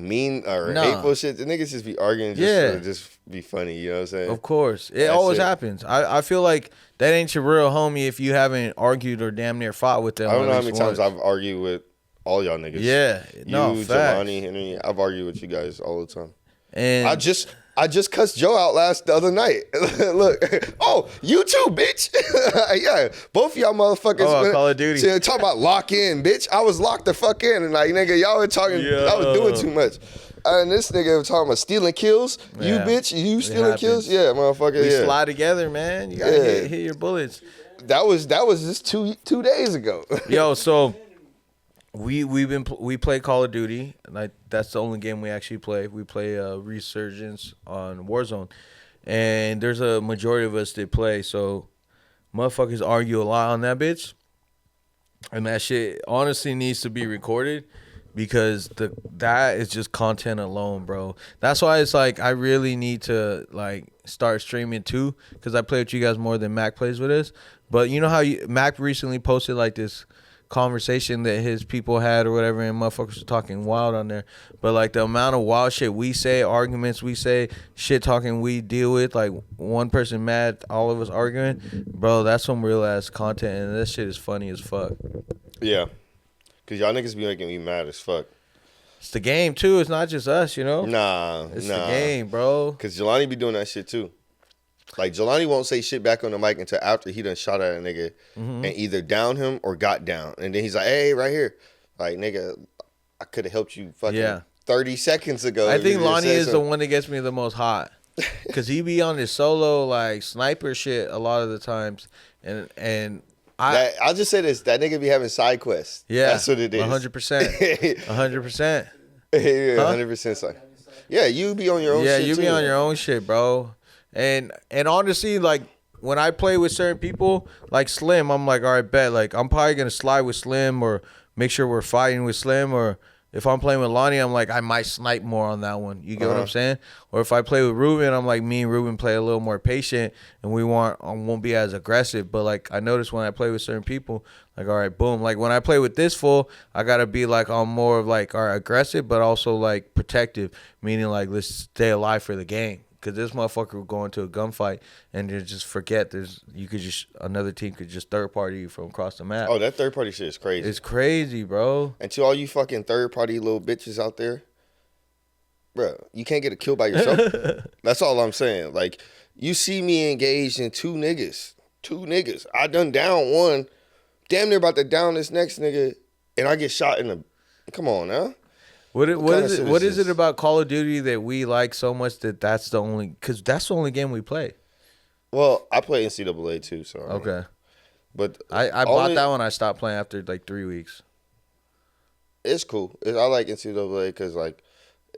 mean or Nah. hateful shit. The niggas just be arguing just to just be funny. You know what I'm saying? Of course. It That's always it. happens. I feel like that ain't your real homie if you haven't argued or damn near fought with them. I don't know at how many least times once. I've argued with all y'all niggas. Yeah. No, you, facts. Jelani, Henry. I've argued with you guys all the time. And I just cussed Joe out the other night. Look, oh, you too, bitch. Yeah, both of y'all motherfuckers. Oh, Call of Duty. Talking about lock in, bitch. I was locked the fuck in, and like nigga, y'all were talking. I was doing too much. And this nigga was talking about stealing kills. You Yeah, bitch, you stealing happens. kills. Yeah, motherfucker. we Yeah, slide together, man. You gotta Yeah. hit your bullets. that was just two days ago. Yo, so we play Call of Duty, like that's the only game we actually play. We play Resurgence on Warzone, and there's a majority of us that play. So motherfuckers argue a lot on that bitch, and that shit honestly needs to be recorded, because that is just content alone, bro. That's why it's like I really need to like start streaming too, because I play with you guys more than Mac plays with us. But you know how Mac recently posted like this conversation that his people had or whatever, and motherfuckers were talking wild on there. But like the amount of wild shit we say, arguments we say, shit talking we deal with, like one person mad, all of us arguing, bro, that's some real ass content, and this shit is funny as fuck. Yeah, cause y'all niggas be making me mad as fuck. It's the game too. It's not just us, you know. Nah, It's the game, bro. Cause Jelani be doing that shit too. Like Jelani won't say shit back on the mic until after he done shot at a nigga and either down him or got down, and then he's like, "Hey, right here, like nigga, I could have helped you fucking 30 seconds ago." I think You just Lonnie said is the something. one that gets me the most hot, cause he be on his solo like sniper shit a lot of the times, and I'll just say this: that nigga be having side quests. yeah, that's what it is. 100%, 100%. Yeah, Huh? 100% side. Yeah, you be on your own. Yeah, shit you be too. on your own shit, bro. And honestly, like when I play with certain people, like Slim, I'm like, all right, bet. Like I'm probably gonna slide with Slim or make sure we're fighting with Slim, or if I'm playing with Lonnie, I'm like, I might snipe more on that one. You get what I'm saying? Or if I play with Ruben, I'm like, me and Ruben play a little more patient, and we won't be as aggressive. But like I notice when I play with certain people, like all right, boom. Like when I play with this fool, I gotta be like I'm more of like all right, aggressive, but also like protective, meaning like let's stay alive for the game. Cause this motherfucker will go into a gunfight and then just forget another team could just third party you from across the map. Oh, that third party shit is crazy. It's crazy, bro. And to all you fucking third party little bitches out there, bro, you can't get a kill by yourself. That's all I'm saying. Like, you see me engaged in two niggas. I done down one, damn near about to down this next nigga, and I get shot in the. Come on now. What is this? it about Call of Duty that we like so much that's the only game we play? Well, I play NCAA too, so Okay. But I bought that one. I stopped playing after like 3 weeks. It's cool. I like NCAA because like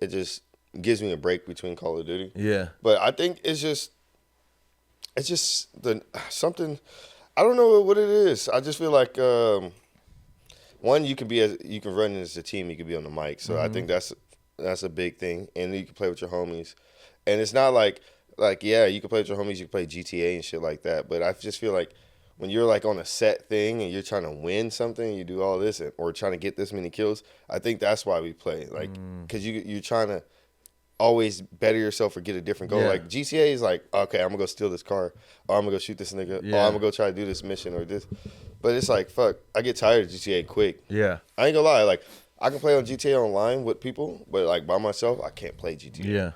it just gives me a break between Call of Duty. Yeah. But I think it's just something. I don't know what it is. I just feel like one, you can run as a team. You can be on the mic. So I think that's a big thing, and you can play with your homies. And it's not like yeah, you can play with your homies. You can play GTA and shit like that. But I just feel like when you're like on a set thing and you're trying to win something, you do all this or trying to get this many kills. I think that's why we play. Like, because you're trying to always better yourself or get a different goal. Yeah. Like GTA is like, okay, I'm gonna go steal this car, or I'm gonna go shoot this nigga, or Yeah. I'm gonna go try to do this mission or this. But it's like, fuck, I get tired of GTA quick. Yeah. I ain't gonna lie, like I can play on GTA online with people, but like by myself, I can't play GTA. Yeah.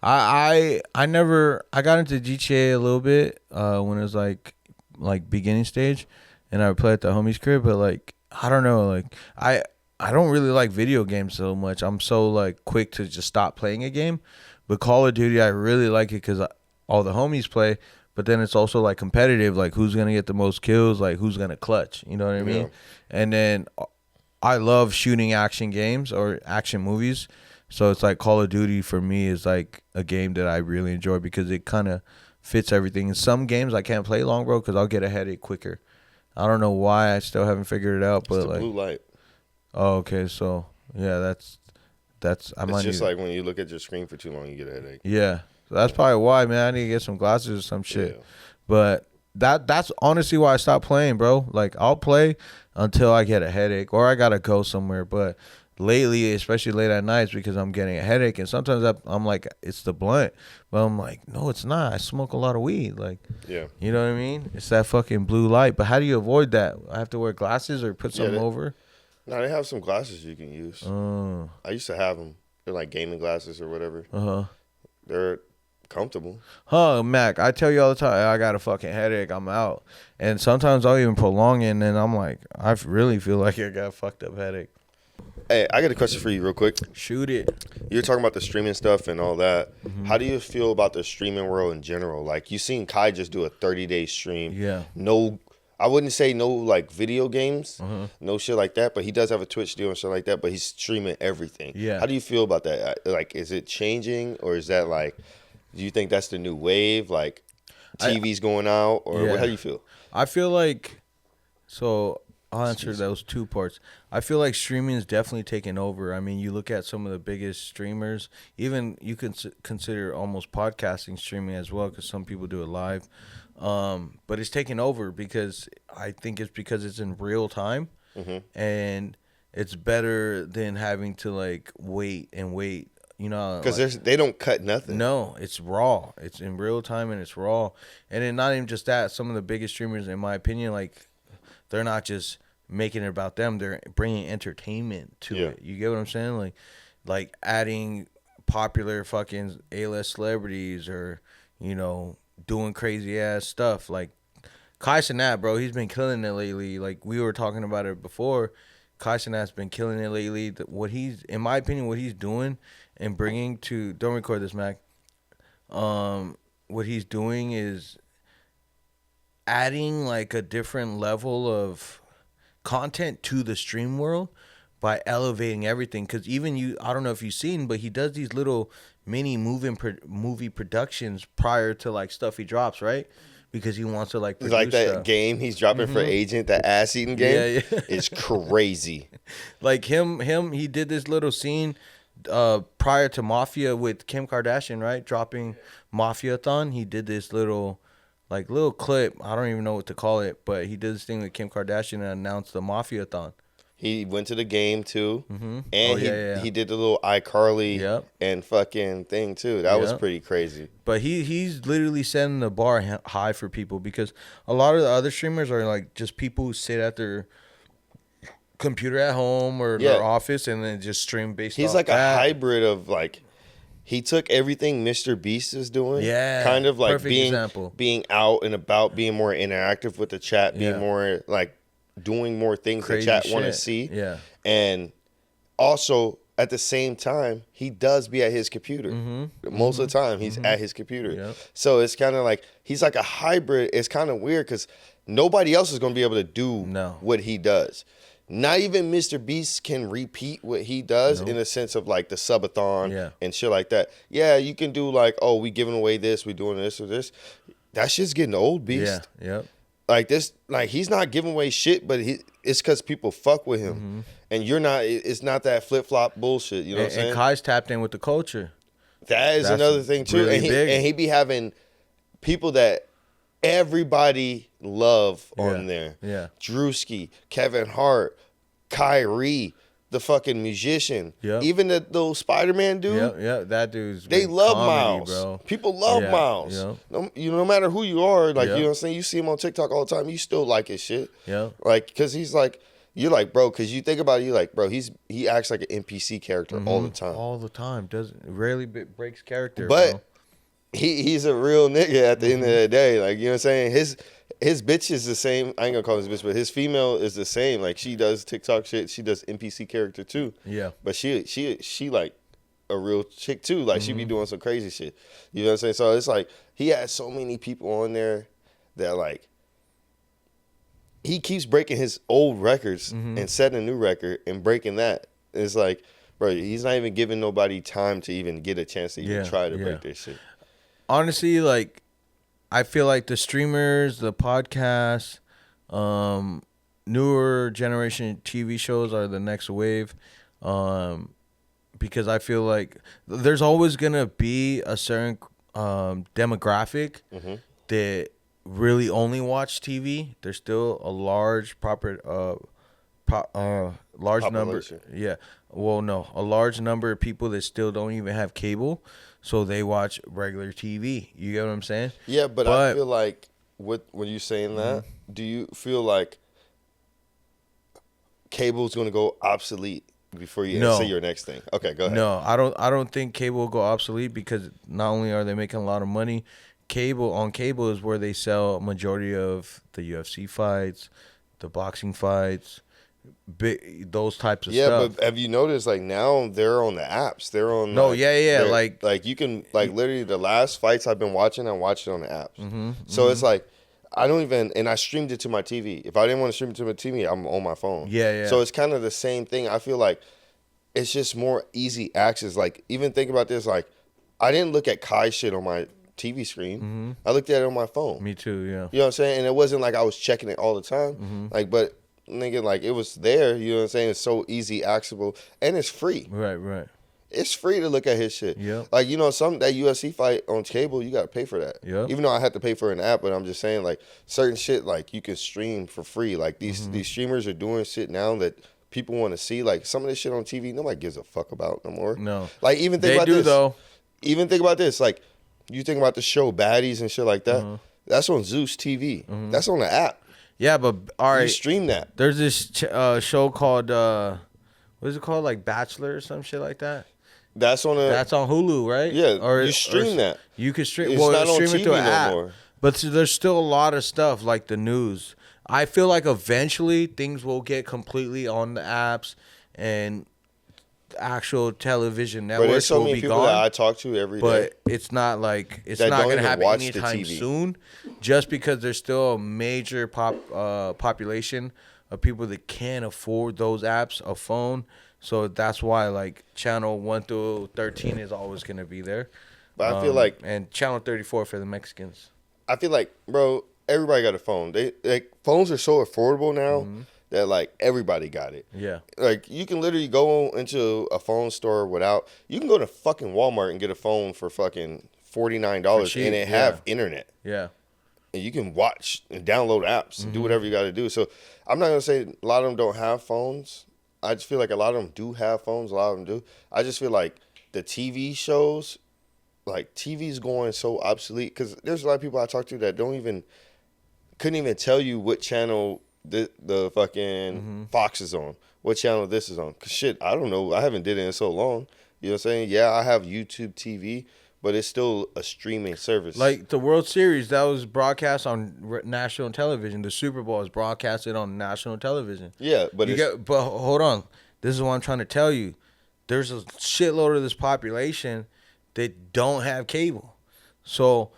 I got into GTA a little bit when it was like beginning stage, and I would play at the homie's crib, but like I don't know, like I I don't really like video games so much. I'm so like quick to just stop playing a game. But Call of Duty, I really like it because all the homies play. But then it's also like competitive, like who's gonna get the most kills, like who's gonna clutch. You know what I mean? Yeah. And then I love shooting action games or action movies. So it's like Call of Duty for me is like a game that I really enjoy because it kind of fits everything. In some games I can't play long, bro, because I'll get a headache quicker. I don't know why. I still haven't figured it out, but It's the like, blue light. oh, okay, so yeah, that's I It's might just need, like when you look at your screen for too long, you get a headache. yeah, so that's probably why, man. I need to get some glasses or some shit. Yeah. But that's honestly why I stopped playing, bro. Like I'll play until I get a headache or I gotta go somewhere. But lately, especially late at nights, because I'm getting a headache, and sometimes I'm like, it's the blunt, but I'm like, no, it's not. I smoke a lot of weed, like, Yeah. you know what I mean? It's that fucking blue light. But how do you avoid that? I have to wear glasses or put something over. No, they have some glasses you can use. I used to have them. They're like gaming glasses or whatever. They're comfortable. Mac, I tell you all the time, I got a fucking headache, I'm out. And sometimes I'll even prolong it, and then I'm like, I really feel like I got a fucked up headache. Hey, I got a question for you real quick. Shoot it. You're talking about the streaming stuff and all that. How do you feel about the streaming world in general? Like, you seen Kai just do a 30-day stream. Yeah. No, I wouldn't say no, like, video games, no shit like that, but he does have a Twitch deal and shit like that, but he's streaming everything. Yeah. How do you feel about that? Like, is it changing, or is that, like, do you think that's the new wave? Like, TV's going out, or Yeah. how do you feel? I feel like, so I'll answer those two parts. I feel like streaming is definitely taking over. I mean, you look at some of the biggest streamers, even you can consider almost podcasting streaming as well, because some people do it live. But it's taking over because I think it's because it's in real time, and it's better than having to like wait and wait. You know, Because they don't cut nothing. no, it's raw. It's in real time and it's raw. And then not even just that. Some of the biggest streamers, in my opinion, like they're not just making it about them. They're bringing entertainment to it. You get what I'm saying? Like adding popular fucking A-list celebrities, or you know, doing crazy ass stuff. Like Kai Cenat, bro, he's been killing it lately. Like we were talking about it before. Kai Cenat's been killing it lately. What he's, in my opinion, what he's doing and bringing to, don't record this, Mac. What he's doing is adding like a different level of content to the stream world by elevating everything. Because even you, I don't know if you've seen, but he does these little mini movie productions prior to like stuff he drops, right? Because he wants to like produce Like that stuff. game he's dropping for Agent, that ass eating game, Yeah. is crazy. Like him, he did this little scene prior to Mafia with Kim Kardashian, right? Dropping Mafia-thon. He did this little clip. I don't even know what to call it, but he did this thing with Kim Kardashian and announced the Mafia-thon. He went to the game too, and he did the little iCarly and fucking thing too. That was pretty crazy. But he's literally setting the bar high for people, because a lot of the other streamers are like just people who sit at their computer at home or their office and then just stream based. He's off like that. a hybrid of like, he took everything Mr. Beast is doing, kind of like perfect being out and about, being more interactive with the chat, being more like doing more things Crazy the chat want to shit. see. Yeah. And also at the same time, he does be at his computer. Most of the time, he's at his computer. Yep. So it's kind of like, he's like a hybrid. It's kind of weird because nobody else is going to be able to do what he does. Not even Mr. Beast can repeat what he does in the sense of like the subathon and shit like that. Yeah, you can do like, oh, we giving away this, we doing this or this. That shit's getting old, Beast. Yeah. Like this, like he's not giving away shit, but it's because people fuck with him, and you're not. It's not that flip flop bullshit. You know what I'm saying? And Kai's tapped in with the culture. That's another thing too, really and big. he be having people that everybody love on there. Yeah. Drewski, Kevin Hart, Kyrie, the fucking musician. Yep. Even the little Spider-Man dude. Yeah, that dude's They love comedy, Miles. bro. People love Miles. Yeah. No matter who you are, like, you know what I'm saying? You see him on TikTok all the time, you still like his shit. Yeah. Like, because he's like, you're like, bro, because you think about it, you're like, bro, he acts like an NPC character all the time. All the time. Doesn't rarely breaks character, But bro. he's a real nigga at the end of the day. Like, you know what I'm saying? His bitch is the same. I ain't gonna call his bitch, but his female is the same. Like, she does TikTok shit. She does NPC character too. Yeah. But she like a real chick too. Like, she be doing some crazy shit. You know what I'm saying? So it's like he has so many people on there that like he keeps breaking his old records and setting a new record and breaking that. It's like, bro, he's not even giving nobody time to even get a chance to even try to break this shit. Honestly, like, I feel like the streamers, the podcasts, newer generation TV shows are the next wave, because I feel like there's always gonna be a certain demographic that really only watch TV. There's still a large large number. Yeah. Well, no, a large number of people that still don't even have cable, so they watch regular TV. You get what I'm saying? Yeah, but I feel like when you saying that, do you feel like cable's gonna go obsolete before you say your next thing? Okay, go ahead. No, I don't think cable will go obsolete, because not only are they making a lot of money, cable is where they sell a majority of the UFC fights, the boxing fights, those types of stuff. Yeah, but have you noticed, like, now they're on the apps? They're on. No, like you can, like, literally the last fights I've been watching, I watched it on the apps. So it's like, I don't even, and I streamed it to my TV. If I didn't want to stream it to my TV, I'm on my phone. Yeah. So it's kind of the same thing. I feel like it's just more easy access. Like, even think about this, like, I didn't look at Kai shit on my TV screen. I looked at it on my phone. Me too, yeah. You know what I'm saying? And it wasn't like I was checking it all the time. Like, but nigga, like, it was there. You know what I'm saying? It's so easy, accessible, and it's free. Right. It's free to look at his shit. Yeah. Like, you know, that UFC fight on cable, you gotta pay for that. Yeah. Even though I had to pay for an app, but I'm just saying, like, certain shit, like, you can stream for free. Like, these streamers are doing shit now that people want to see. Like, some of this shit on TV, nobody gives a fuck about no more. No. Like, even think about this. They do, this. though. Even think about this. Like, you think about the show Baddies and shit like that. That's on Zeus TV. That's on the app. Yeah, but all right. You stream that. There's this show called what is it called? Like Bachelor or some shit like that. That's on Hulu, right? Yeah, or you stream that. You can stream. It's not on stream TV it to an app. no more. But there's still a lot of stuff like the news. I feel like eventually things will get completely on the apps, and actual television networks there's so will many be people gone. that I talk to every day. But it's not like it's that not don't going to even happen watch the anytime TV. soon. Just because there's still a major population of people that can't afford those apps, a phone. So that's why, like, channel 1 through 13 is always going to be there. But I feel like, and channel 34 for the Mexicans. I feel like, bro, everybody got a phone. Phones are so affordable now that, like, everybody got it. Yeah. Like, you can literally go into a phone store you can go to fucking Walmart and get a phone for fucking $49 and it have internet. Yeah. And you can watch and download apps and do whatever you got to do. So I'm not going to say a lot of them don't have phones. I just feel like a lot of them do have phones. A lot of them do. I just feel like the TV shows, like, TV's going so obsolete, because there's a lot of people I talk to that couldn't even tell you what channel the fucking Fox is on, what channel this is on. Cause shit, I don't know. I haven't did it in so long. You know what I'm saying? Yeah, I have YouTube TV, but it's still a streaming service. Like the World Series, that was broadcast on national television. The Super Bowl is broadcasted on national television. Yeah, but but hold on. This is what I'm trying to tell you. There's a shitload of this population that don't have cable. So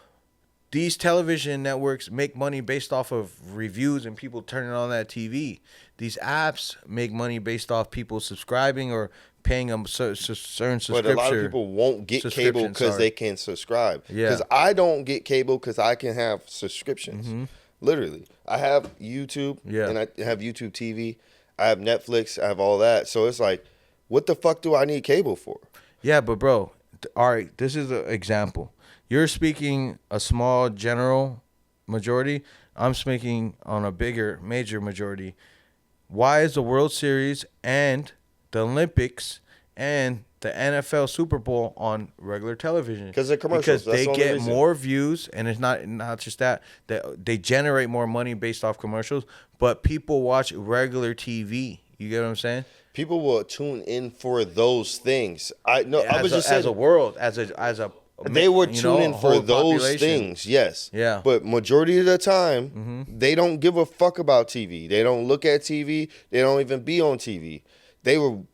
these television networks make money based off of reviews and people turning on that TV. These apps make money based off people subscribing or paying a certain subscription. But a lot of people won't get cable because they can subscribe. Yeah. Because I don't get cable because I can have subscriptions. Literally. I have YouTube and I have YouTube TV. I have Netflix. I have all that. So it's like, what the fuck do I need cable for? Yeah, but bro, all right, this is an example. You're speaking a small general majority. I'm speaking on a bigger major majority. Why is the World Series and the Olympics and the NFL Super Bowl on regular television? Because they're commercials. Because they get more views, and it's not just that they generate more money based off commercials, but people watch regular TV. You get what I'm saying? People will tune in for those things. I was just saying, as a They were you know, tuning a for whole those population. things, yes. Yeah. But majority of the time, they don't give a fuck about TV. They don't look at TV. They don't even be on TV. They would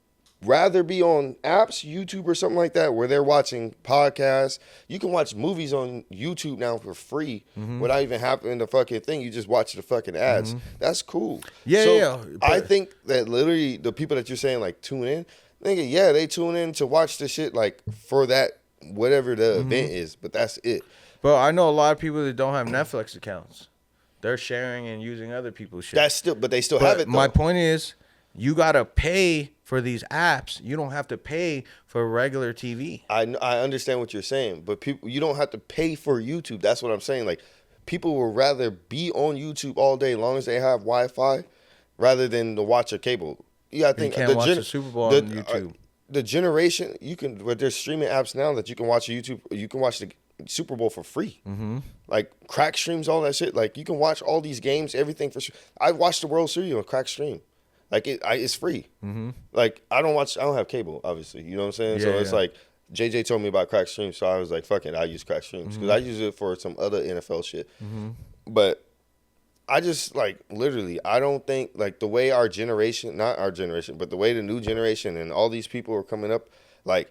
rather be on apps, YouTube or something like that, where they're watching podcasts. You can watch movies on YouTube now for free without even having the fucking thing. You just watch the fucking ads. That's cool. Yeah, so yeah, I but- think that literally the people that you're saying like tune in, nigga, yeah, they tune in to watch the shit like for that whatever the event is, but that's it. But I know a lot of people that don't have Netflix accounts. They're sharing and using other people's shit. That's still, but they still But have it. Though. my point is, you gotta pay for these apps. You don't have to pay for regular TV. I understand what you're saying, but people, you don't have to pay for YouTube. That's what I'm saying. Like, people would rather be on YouTube all day, long as they have Wi-Fi, rather than to watch a cable. You gotta think You can't watch the Super Bowl on YouTube. The generation you can, but there's streaming apps now that you can watch YouTube. You can watch the Super Bowl for free. Like crack streams, all that shit. Like you can watch all these games, everything for. I watched the World Series on crack stream. Like it's free. Like I don't have cable, obviously. You know what I'm saying? Yeah, So it's yeah. like JJ told me about crack streams, so I was like, fuck it, I use crack streams because I use it for some other NFL shit. But I just like literally, I don't think like the way our generation, not our generation, but the way the new generation and all these people are coming up, like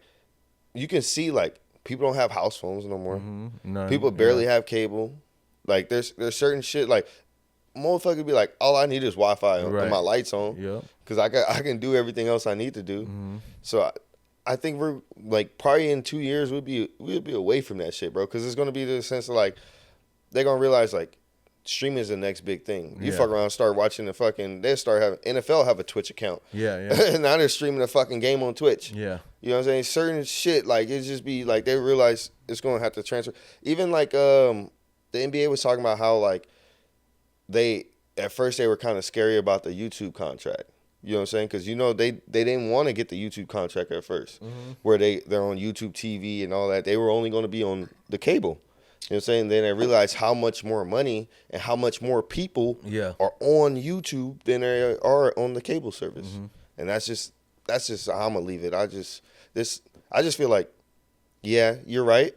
you can see like people don't have house phones no more. None, People barely have cable. Like there's certain shit like motherfucker be like, all I need is Wi-Fi and my lights on. Yeah. Cause I can do everything else I need to do. So I think we're like probably in 2 years we'll be away from that shit, bro. Cause it's gonna be the sense of like they're gonna realize like streaming is the next big thing. You Yeah. fuck around, start watching the fucking. They start having NFL have a Twitch account. Yeah, yeah. Now they're streaming a fucking game on Twitch. Yeah. You know what I'm saying? Certain shit like it just be like they realize it's gonna have to transfer. Even like the NBA was talking about how like they at first they were kind of scary about the YouTube contract. You know what I'm saying? Because you know they didn't want to get the YouTube contract at 1st where they're on YouTube TV and all that. They were only going to be on the cable. You know what I'm saying? Then I realized how much more money and how much more people Yeah. are on YouTube than they are on the cable service. And that's just how I'm gonna leave it. I just feel like, yeah, you're right,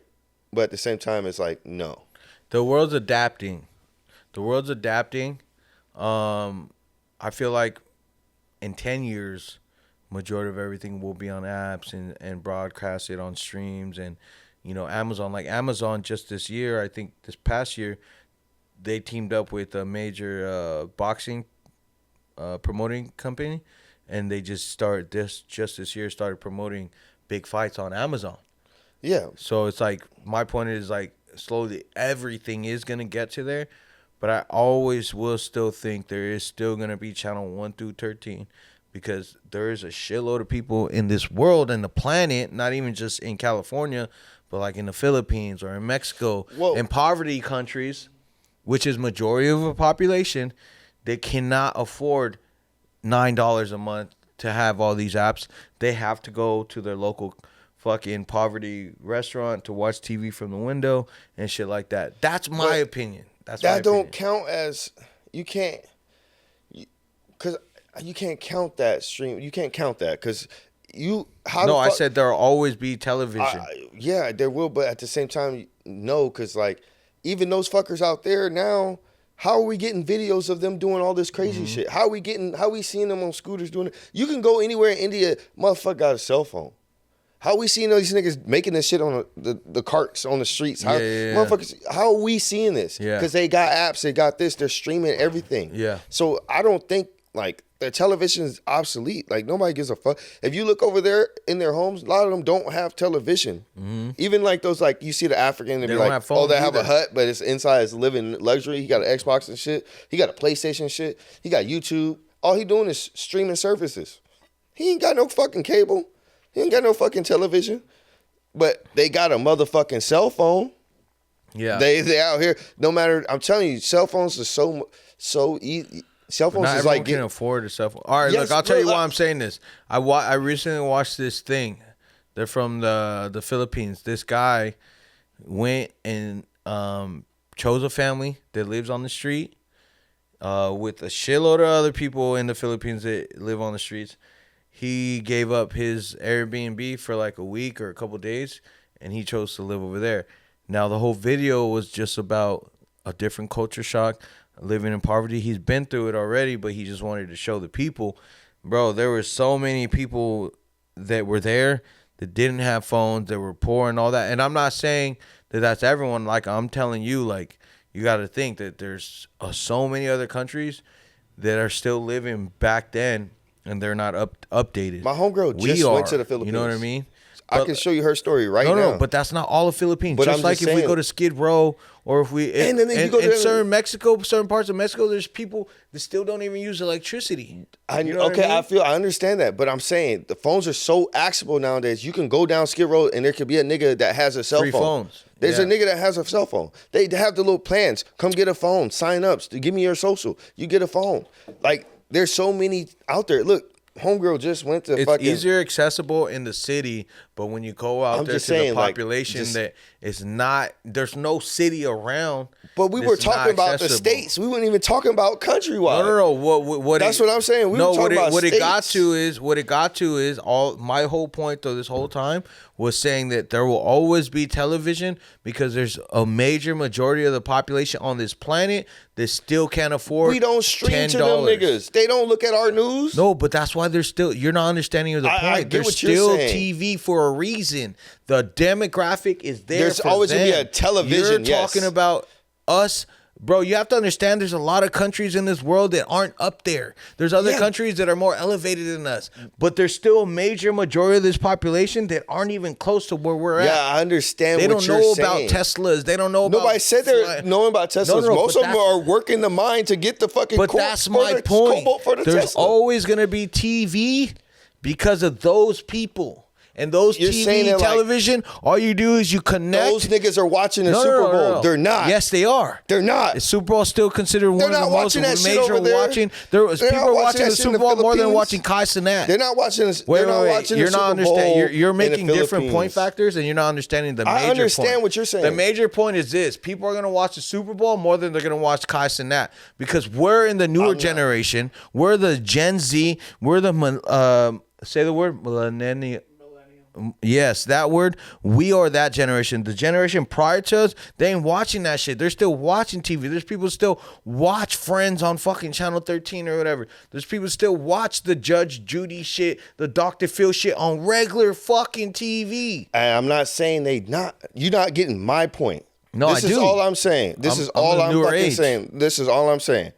but at the same time, it's like no. The world's adapting. I feel like in 10 years, majority of everything will be on apps and broadcasted on streams and, you know, Amazon. Like Amazon just this year, I think this past year, they teamed up with a major boxing promoting company, and they just this year started promoting big fights on Amazon. Yeah, So it's like my point is like slowly everything is gonna get to there, but I always will still think there is still gonna be channel 1 through 13 because there is a shitload of people in this world and the planet, not even just in California, but like in the Philippines or in Mexico, Well- in poverty countries, which is majority of the population, they cannot afford $9 a month to have all these apps. They have to go to their local fucking poverty restaurant to watch TV from the window and shit like that. That's my But opinion. That's my that don't opinion. count as you can't, because you can't count that stream. You can't count that because you how. No, the I fuck- said there'll always be television. Yeah, there will, but at the same time, no, because like even those fuckers out there now, how are we getting videos of them doing all this crazy shit? How we seeing them on scooters doing it? You can go anywhere in India, motherfucker got a cell phone. How we seeing these niggas making this shit on the carts on the streets? How, Yeah. motherfuckers, how are we seeing this? Yeah. Because they got apps, they got this, they're streaming everything. Yeah. So I don't think like their television is obsolete. Like nobody gives a fuck. If you look over there in their homes, a lot of them don't have television. Even like those like you see the African, they be don't like, have oh, phones they have a either. hut, but it's inside is living luxury. He got an Xbox and shit. He got a PlayStation shit. He got YouTube. All he doing is streaming services. He ain't got no fucking cable. He ain't got no fucking television. But they got a motherfucking cell phone. Yeah. They out here. No matter, I'm telling you, cell phones are so easy. Cell phones Not is everyone like can afford a cell phone. All right, Yes, look, I'll tell bro, you why I'm saying this. I recently watched this thing. They're from the Philippines. This guy went and chose a family that lives on the street with a shitload of other people in the Philippines that live on the streets. He gave up his Airbnb for like a week or a couple days, and he chose to live over there. Now the whole video was just about a different culture shock, living in poverty. He's been through it already, but he just wanted to show the people. Bro, there were so many people that were there that didn't have phones, that were poor and all that. And I'm not saying that that's everyone. Like, I'm telling you, like, you got to think that there's so many other countries that are still living back then, and they're not updated. My homegirl just went to the Philippines. You know what I mean? I can show you her story right now. No, but that's not all of Philippines. But just I'm like just if we saying. go to Skid Row, or if we And then you go to certain parts of Mexico, there's people that still don't even use electricity. You know what I mean? I understand that, but I'm saying the phones are so accessible nowadays. You can go down Skid Row and there could be a nigga that has a cell Free phone. phones. There's Yeah. a nigga that has a cell phone. They have the little plans. Come get a phone. Sign up. Give me your social. You get a phone. Like, there's so many out there. Look, homegirl just went to It's fucking. easier accessible in the city, but when you go out I'm there just to the saying, like, population just- that is not, there's no city around. But we that's were not talking about the accessible. states. We weren't even talking about countrywide. No. What That's what I'm saying. We were talking about what it got states. to is all my whole point though this whole time was saying that there will always be television because there's a major majority of the population on this planet that still can't afford. We don't stream $10. to them niggas. They don't look at our news. No, but that's why there's still. You're not understanding the point. I get There's what you're still saying. TV for a reason. The demographic is there. There's for always gonna be them. a television, You're yes. talking about us. Bro, you have to understand there's a lot of countries in this world that aren't up there. There's other Yeah. countries that are more elevated than us. But there's still a major majority of this population that aren't even close to where we're at. Yeah, I understand They what don't you're know saying. about Teslas. They don't know about Nobody said they're fly- knowing about Teslas. No, Most but of them are working the mine to get the fucking But co- that's for my the point. cobalt for the There's Tesla. always going to be TV because of those people. And those You're saying TV, that, like, television, all you do is you connect. Those niggas are watching the No, Super no, no, Bowl. no. They're not. Yes, they are. They're not. The Super Bowl is still considered one They're of the not most watching that shit major over there. watching. There was They're people not are watching watching that the shit in Super the Bowl more than Philippines. watching Kai Cenat. They're not watching this. Wait, They're not wait, wait. watching You're the not Super Bowl understanding. You're in the making different Philippines. point factors, and you're not understanding the major I understand point. what you're saying. The major point is this: people are going to watch the Super Bowl more than they're going to watch Kai Cenat because we're in the newer generation. We're the Gen Z. We're the say the word millennial. Yes, that word. We are that generation. The generation prior to us, they ain't watching that shit. They're still watching TV. There's people still watch Friends on fucking Channel 13 or whatever. There's people still watch the Judge Judy shit, the Dr. Phil shit on regular fucking TV. And I'm not saying they not. You're not getting my point. No, this I is do. all I'm saying. This I'm is all the I'm newer fucking age. saying. This is all I'm saying.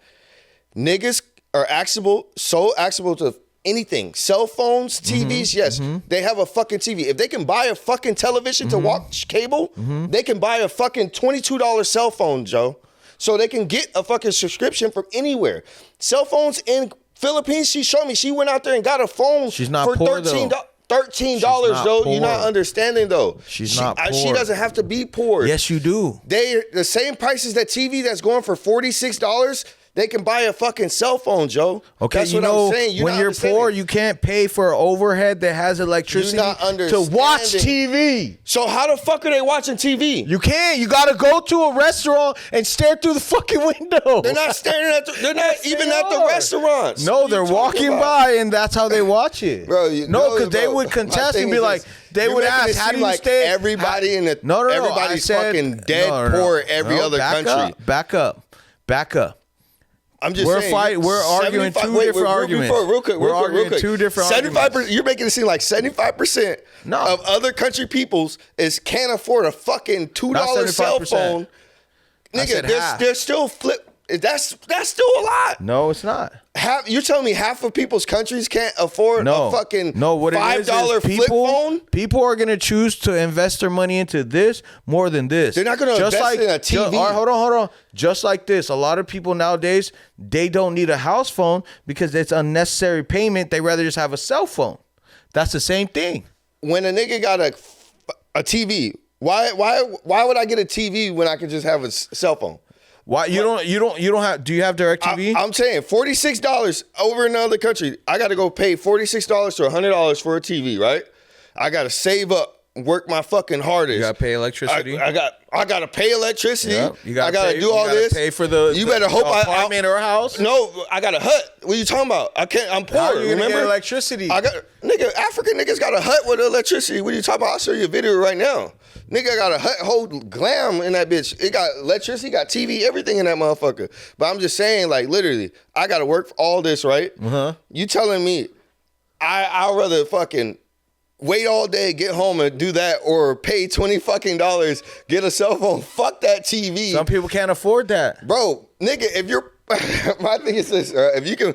Niggas are accessible, so accessible to anything. Cell phones, TVs, yes. They have a fucking TV. If they can buy a fucking television to watch cable, they can buy a fucking $22 cell phone, Joe. So they can get a fucking subscription from anywhere. Cell phones in Philippines, she showed me. She went out there and got a phone She's not for poor, $13. though. $13 not though. poor. You're not understanding though. She's not She poor. doesn't have to be poor. Yes, you do. They the same prices that TV that's going for $46. They can buy a fucking cell phone, Joe. Okay, That's you what know, I'm saying. when not you're understanding. poor, you can't pay for an overhead that has electricity not to watch understanding. TV. So how the fuck are they watching TV? You can't. You gotta go to a restaurant and stare through the fucking window. They're not staring at. They're not Yes, even they at the are. restaurants. No, What are they're you talking walking about? by, and that's how they watch it. Bro, no, because they bro, would my contest thing and be is like, this. they You're would making ask, it "How seem do you like stay?" everybody in the No, everybody's I said, fucking dead poor every other back country. Back up. I'm just We're saying. fighting. We're arguing 75 two different real arguments. quick, real quick, We're real quick, real arguing quick. two different 75%. arguments. You're making it seem like 75% No. of other country peoples can't afford a fucking $2 Not cell 75%. phone. I said Nigga, half. they're still flip. That's still a lot. No, it's not. You're telling me half of people's countries can't afford a fucking what it $5 is flip people, phone? People are going to choose to invest their money into this more than this. They're not gonna invest in a TV. all right, hold on. Just like this, a lot of people nowadays, they don't need a house phone because it's unnecessary payment. They rather just have a cell phone. That's the same thing. When a nigga got a TV, why would I get a TV when I can just have a cell phone? Why you don't have? Do you have DirecTV? I'm saying $46 over in another country. I got to go pay $46 to $100 for a TV, right? I got to save up work my fucking hardest. You gotta pay electricity. I gotta pay electricity. Yep. You gotta I gotta pay, do all this. Pay for the. You better hope apartment or house. No, I got a hut. What are you talking about? I can't. I'm poor. How are you gonna remember get electricity? I got African niggas got a hut with electricity. What are you talking about? I'll show you a video right now. Nigga got a hut, whole glam in that bitch. It got electricity, got TV, everything in that motherfucker. But I'm just saying, like, literally, I gotta work for all this, right? You telling me I'd rather fucking wait all day, get home and do that, or pay $20 fucking, get a cell phone. Fuck that TV. Some people can't afford that, bro. Nigga, if you're my thing is this: if you can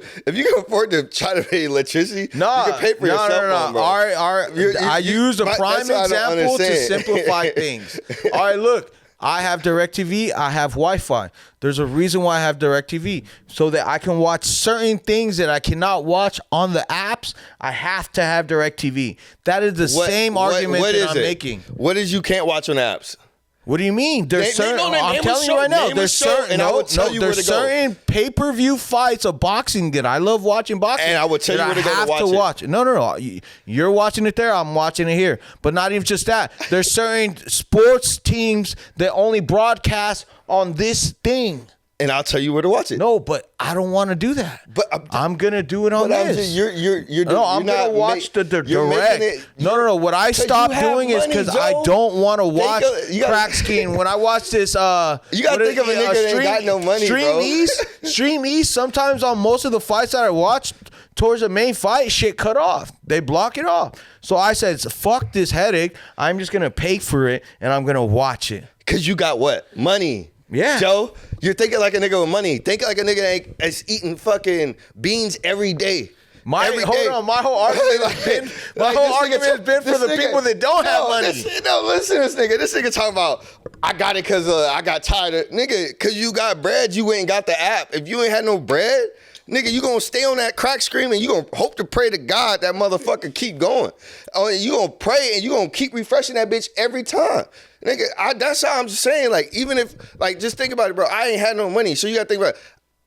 afford to try to pay electricity, you can pay for your cell phone, bro. I used a prime example to simplify things. All right, look. I have DirecTV. I have Wi-Fi. There's a reason why I have DirecTV, so that I can watch certain things that I cannot watch on the apps. I have to have DirecTV. That is the same argument that I'm making. What is you can't watch on apps? What do you mean? There's certain. I'm telling you right now. There's certain. There's certain pay-per-view fights of boxing that I love watching boxing. And I would tell you where to go to watch it. No. You're watching it there. I'm watching it here. But not even just that. There's certain sports teams that only broadcast on this thing. And I'll tell you where to watch it. No, but I don't want to do that. But I'm gonna do it on this. I'm gonna watch the direct. No. What I stopped doing is because I don't want to watch crack scheme. When I watch this, you gotta think of a nigga that ain't got no money, Stream East. Sometimes on most of the fights that I watch, towards the main fight, shit cut off. They block it off. So I said, fuck this headache. I'm just gonna pay for it and I'm gonna watch it. Cause you got what? Money. Yeah. Joe, you're thinking like a nigga with money. Think like a nigga that's eating fucking beans every day. My whole argument has been for the people that don't have money. Listen to this nigga. This nigga talking about, I got it because I got tired of, nigga, because you got bread, you ain't got the app. If you ain't had no bread, nigga, you gonna stay on that crack screen and you gonna hope to pray to God that motherfucker keep going. Oh, you gonna pray and you gonna keep refreshing that bitch every time. Nigga, that's how I'm just saying, like, even if, like, just think about it, bro. I ain't had no money, so you gotta think about it.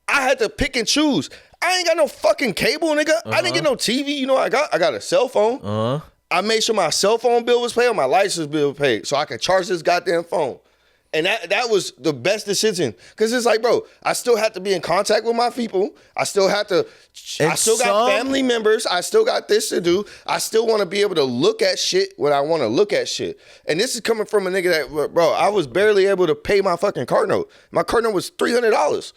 I had to pick and choose. I ain't got no fucking cable, nigga. I didn't get no TV. You know what I got a cell phone. I made sure my cell phone bill was paid or my license bill was paid so I could charge this goddamn phone. And that was the best decision. Because it's like, bro, I still have to be in contact with my people. I still got family members. I still got this to do. I still want to be able to look at shit when I want to look at shit. And this is coming from a nigga that, bro, I was barely able to pay my fucking car note. My car note was $300.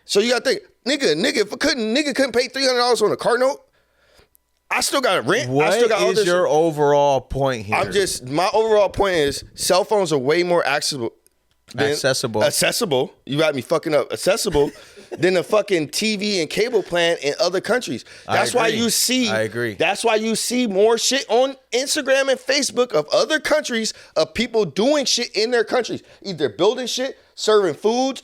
So you got to think, nigga, if nigga couldn't pay $300 on a car note, I still got rent. What I still got all this is your overall point here? My overall point is cell phones are way more accessible. You got me fucking up. Accessible than the fucking TV and cable plan in other countries. That's why you see. I agree. That's why you see more shit on Instagram and Facebook of other countries of people doing shit in their countries, either building shit, serving foods,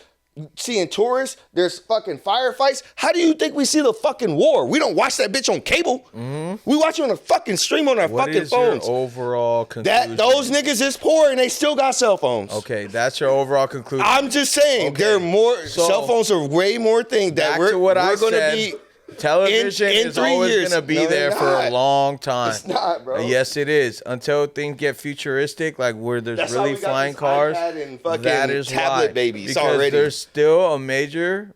seeing tourists. There's fucking firefights. How do you think we see the fucking war? We don't watch that bitch on cable. We watch it on a fucking stream on our fucking phones. What is your overall conclusion? That those niggas is poor and they still got cell phones. Okay, that's your overall conclusion. I'm just saying, they're more. Cell phones are way more thing that we're going to be. Television is always going to be there for a long time. It's not, bro. Yes, it is. Until things get futuristic, like where there's really flying cars. That is tablet why. babies because already. There's still a major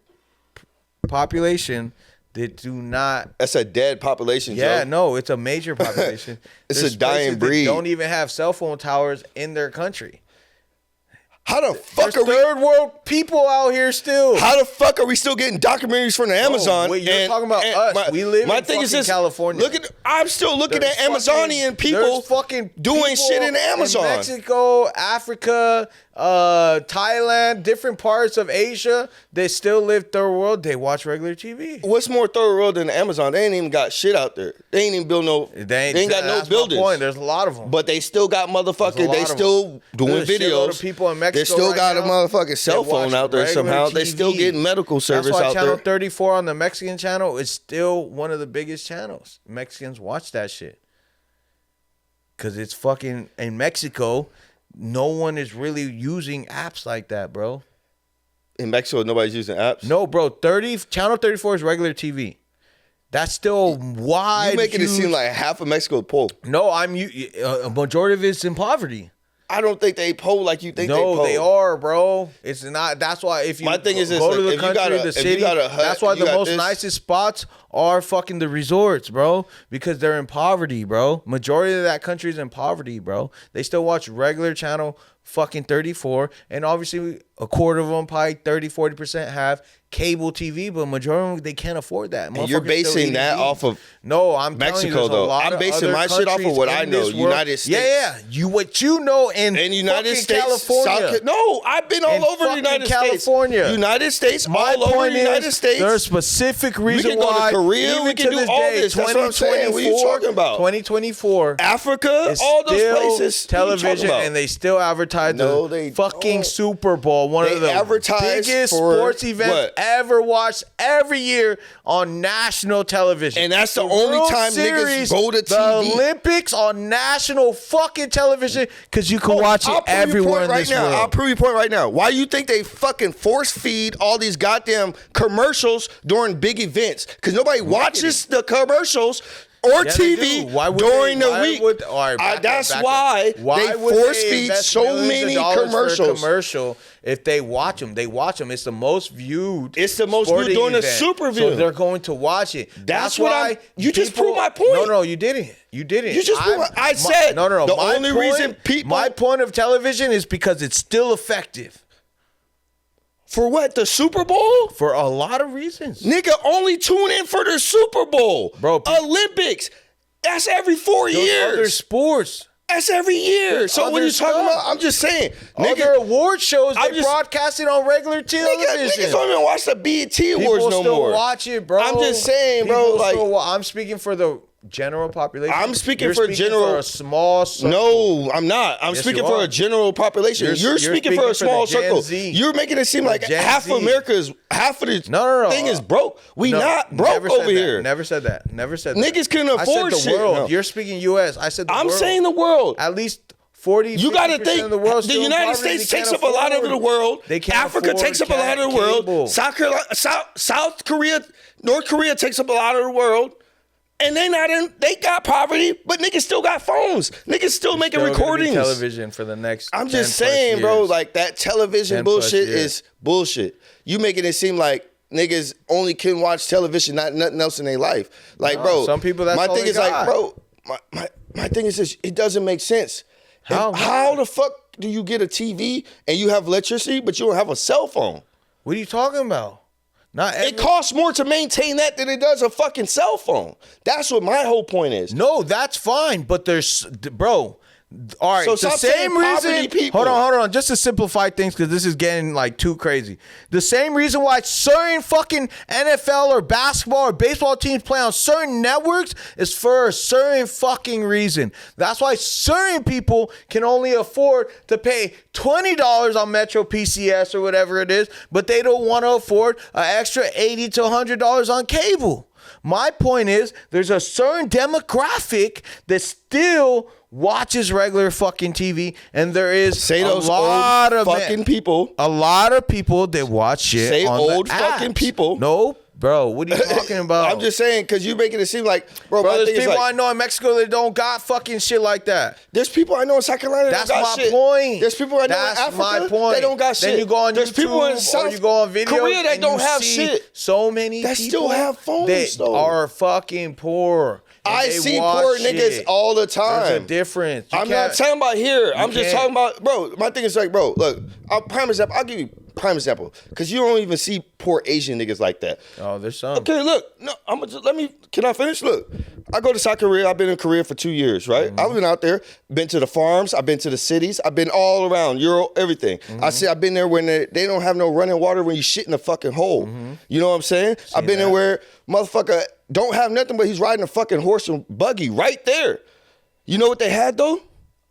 population that do not. That's a dead population, Yeah, Joe. no, it's a major population. It's a dying breed. That don't even have cell phone towers in their country. How the fuck are we third world people out here still? How the fuck are we still getting documentaries from the Amazon? Wait, you're talking about us. We live in fucking California. I'm still looking at Amazonian people fucking doing shit in the Amazon. In Mexico, Africa, Thailand, different parts of Asia. They still live third world. They watch regular TV. What's more third world than the Amazon? They ain't even got shit out there. They ain't even build no. They ain't got no buildings. My point. There's a lot of them. But they still got motherfuckers. They still doing videos. Of people in Mexico they still right got now, a motherfucking cell phone out there somehow. They still getting medical service out there. That's why Channel 34 on the Mexican channel is still one of the biggest channels. Mexicans watch that shit. Because it's fucking in Mexico. No one is really using apps like that, bro. In Mexico, nobody's using apps? No, bro. Channel 34 is regular TV. That's still wide. You making it huge- seem like half of Mexico is poor. No, a majority of it's in poverty. I don't think they poor like you think No, they they poor. are, bro. It's not. That's why if you My thing is this, go to like, the if you country, got a- the if you city, got a hut, that's why you the got most this. nicest spots are fucking the resorts, bro. Because they're in poverty, bro. Majority of that country is in poverty, bro. They still watch regular channel fucking 34, and obviously a quarter of them, probably 30-40% have cable TV, but majority of them, they can't afford that. And you're Motherfuckers still basing eating that meat. off of No, I'm telling Mexico, you, there's a though. lot I'm of basing other my shit off of what countries I know, in this world. United States. Yeah, you what you know in United fucking States, California. No, I've been all In over the fucking United California. States. United States, My all over point the United is, States. there's a specific reason can go to why. Korea, even we can to do this all day, this. That's what I'm saying. What are you talking about? 2024. Africa, It's all those still places. What are you talking television, about? and they still advertise No, the they fucking don't. Super Bowl, one They of the advertise biggest for sports events what? ever watched every year on national television. And that's the only World time niggas go to The TV. Olympics on national fucking television because you can watch I'll it prove your everywhere point in right this now. world. I'll prove your point right now. Why you think they fucking force feed all these goddamn commercials during big events? Because nobody watches the commercials or Yeah, they TV do. Why would during they- the why week. would- all right, back up, That's back up. why they would force they feed invest so millions of many dollars for a commercials. commercial if they watch them? They watch them. It's the most viewed. It's the most sporting viewed during the event. Super So Bowl. they're going to watch it. That's what I'm- you just proved my point. No, you didn't. You didn't. You just proved I said no. the My only point- reason people- My point of television is because it's still effective For what? The Super Bowl? for a lot of reasons. Nigga, only tune in for the Super Bowl. Bro, Olympics. That's every 4 Those other years. sports. That's every year. There's So when other you talking stuff. about, I'm just saying, Other nigga, award shows, I'm they just- broadcast it on regular television. niggas don't even watch the BET Awards People no still more. watch it, bro. I'm just saying, bro. People Like, still I'm speaking for the general population. I'm speaking You're for general- for a small circle. no, I'm not. I'm Yes, speaking you for are. a general population. You're You're speaking for speaking a for small the Gen circle. Z. You're making it seem The like Gen half Z. of America's half of the No. thing is broke. We No, not broke never said over that. here. Never said that. Never said that. Niggas couldn't I afford said the shit. world. No. You're speaking U.S. I said the I'm world. saying the world. At least 40, You got to 50% think of the world the still in United poverty. States They takes can't up a lot of afford- the world. They can't Africa afford takes up a lot of the cable. world. South Korea, North Korea takes up a lot of the world. And they got poverty, but niggas still got phones. Niggas still making Still gonna be recordings. television for the next. I'm 10 just plus saying, bro, years. like that television 10 plus bullshit years. is bullshit. You making it seem like niggas only can watch television, not nothing else in their life. Like, No, bro, some people, that's my all thing they is like, got. bro, my thing is this, it doesn't make sense. How? How the fuck do you get a TV and you have electricity, but you don't have a cell phone? What are you talking about? Not every, It costs more to maintain that than it does a fucking cell phone. That's what my whole point is. No, that's fine, but there's, bro. All right, So the stop saying same poverty reason. people. Hold on. Just to simplify things, because this is getting like too crazy. The same reason why certain fucking NFL or basketball or baseball teams play on certain networks is for a certain fucking reason. That's why certain people can only afford to pay $20 on Metro PCS or whatever it is, but they don't want to afford an extra $80 to $100 on cable. My point is, there's a certain demographic that still watches regular fucking TV, and there is Say those a lot old of fucking people. a lot of people that watch shit. Say on old the fucking apps. people. No, bro, what are you talking about? I'm just saying, because you making it seem like, bro, bro. my There's thing is people like, I know in Mexico that don't got fucking shit like that. there's people I know in South Carolina That's that got my shit. point. There's people I know That's in Africa my point. they don't got shit. Then you go on there's YouTube people in or South you go on videos Korea that and don't you have see shit. So many That people still have phones, that though. are fucking poor. and I they see watch poor niggas shit. all the time. There's a difference. You I'm not can't- talking about here. I'm just can't- talking about, bro. My thing is like, bro, look, prime example. I'll give you prime example because you don't even see poor Asian niggas like that. Oh, there's some. Okay, look, no, I'm gonna let me. Can I finish? Look, I go to South Korea. I've been in Korea for 2 years, right? I've been out there, been to the farms, I've been to the cities, I've been all around Euro, everything. I see, I've been there when they don't have no running water when you shit in a fucking hole. You know what I'm saying? I've been there that. where motherfucker don't have nothing, but he's riding a fucking horse and buggy right there. You know what they had though?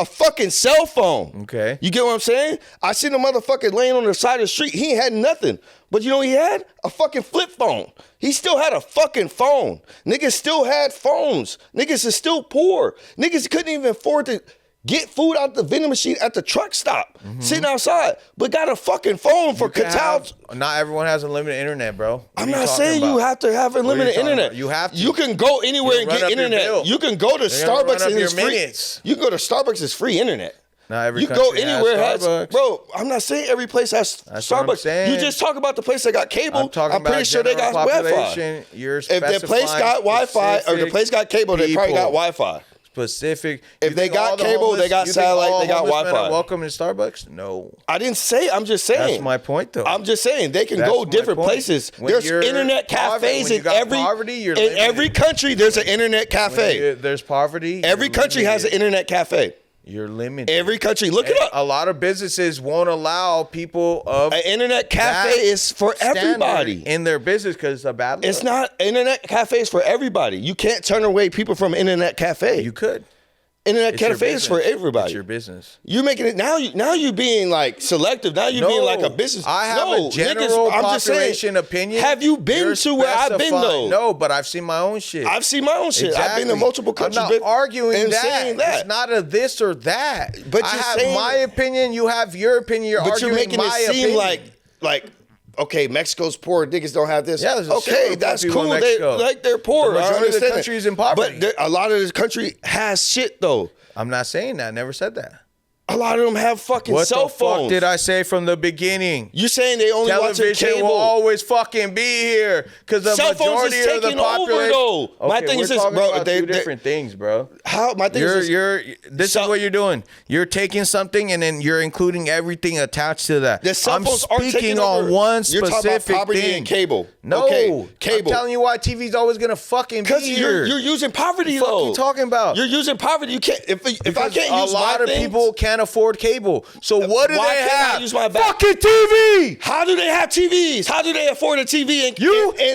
A fucking cell phone. Okay. You get what I'm saying? I seen a motherfucker laying on the side of the street. He ain't had nothing. But you know what he had? A fucking flip phone. He still had a fucking phone. Niggas still had phones. Niggas is still poor. Niggas couldn't even afford to get food out the vending machine at the truck stop, sitting outside, but got a fucking phone for Qatar. Not everyone has unlimited internet, bro. I'm not saying you have to have unlimited internet. About? You have to. You can go anywhere and get internet. You can go to Starbucks and it's free. You can go to Starbucks, it's free internet. Not every you go anywhere has bro. I'm not saying every place has Starbucks. You just talk about the place that got cable. I'm pretty sure they got Wi-Fi. If the place got Wi-Fi or the place got cable, they probably got Wi-Fi. Specific. If they got cable, they got satellite, they got Wi-Fi. Welcome to Starbucks? No. I didn't say. I'm just saying. That's my point, though. I'm just saying they can go different places. There's internet cafes in every country. There's an internet cafe. There's poverty. Every country has an internet cafe. You're limited. Every country, look it up. A lot of businesses won't allow people of an internet cafe is for everybody in their business because it's a bad look. It's not. Internet cafe is for everybody. You can't turn away people from internet cafe. You could. Internet cafe is for everybody. It's your business. You're making it now. You being like selective. Now you're being like a business. I have a general population opinion. Have you been to where I've been though? No, but I've seen my own shit. I've seen my own shit. Exactly. I've been to multiple countries. I'm not arguing and that. Saying that. It's not a this or that. But I have my opinion. You have your opinion. You're arguing my opinion. But you're making it seem like. Okay, Mexico's poor. Niggas don't have this. Yeah, okay, that's cool. They're poor. The majority of the country is in poverty. But a lot of this country has shit though. I'm not saying that. I never said that. A lot of them have fucking cell phones. What the fuck did I say from the beginning? You saying they only watch cable? Television will always fucking be here because the majority of the population. Over, though. Okay, my thing is this, bro. Two different things, bro. How my thing is this is what you're doing. You're taking something and then you're including everything attached to that. The cell phones I'm speaking on one you're specific talking about poverty thing. And cable. No, okay, cable. I'm telling you why TV's always gonna fucking be here. You're using poverty though. What are you talking about? You're using poverty. You can't. If I can't use a lot of people can't afford cable. So what do they have? Use my fucking TV. How do they have TVs? How do they afford a TV? And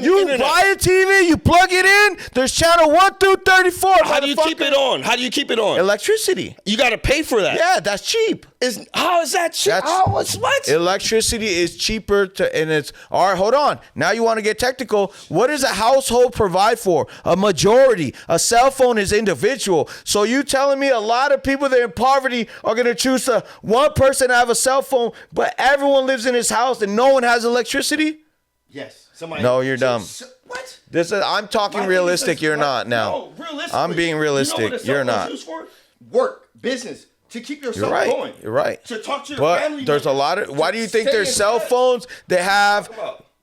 you buy a TV, you plug it in. There's channel 1 through 34. How do you keep it on? How do you keep it on? Electricity. You got to pay for that. Yeah, that's cheap. How is that cheap? What? Electricity is cheaper and it's all right. Hold on. Now you want to get technical. What does a household provide for? A majority. A cell phone is individual. So you telling me a lot of people that are in poverty are going to choose one person to have a cell phone, but everyone lives in his house and no one has electricity? Yes. No, you're dumb. What? I'm talking realistic. You're not now. No, realistic. I'm being realistic. You're not. Used for? Work, business. To keep yourself going. You're right. To talk to your family. But there's a lot of. Why do you think there's cell phones? They have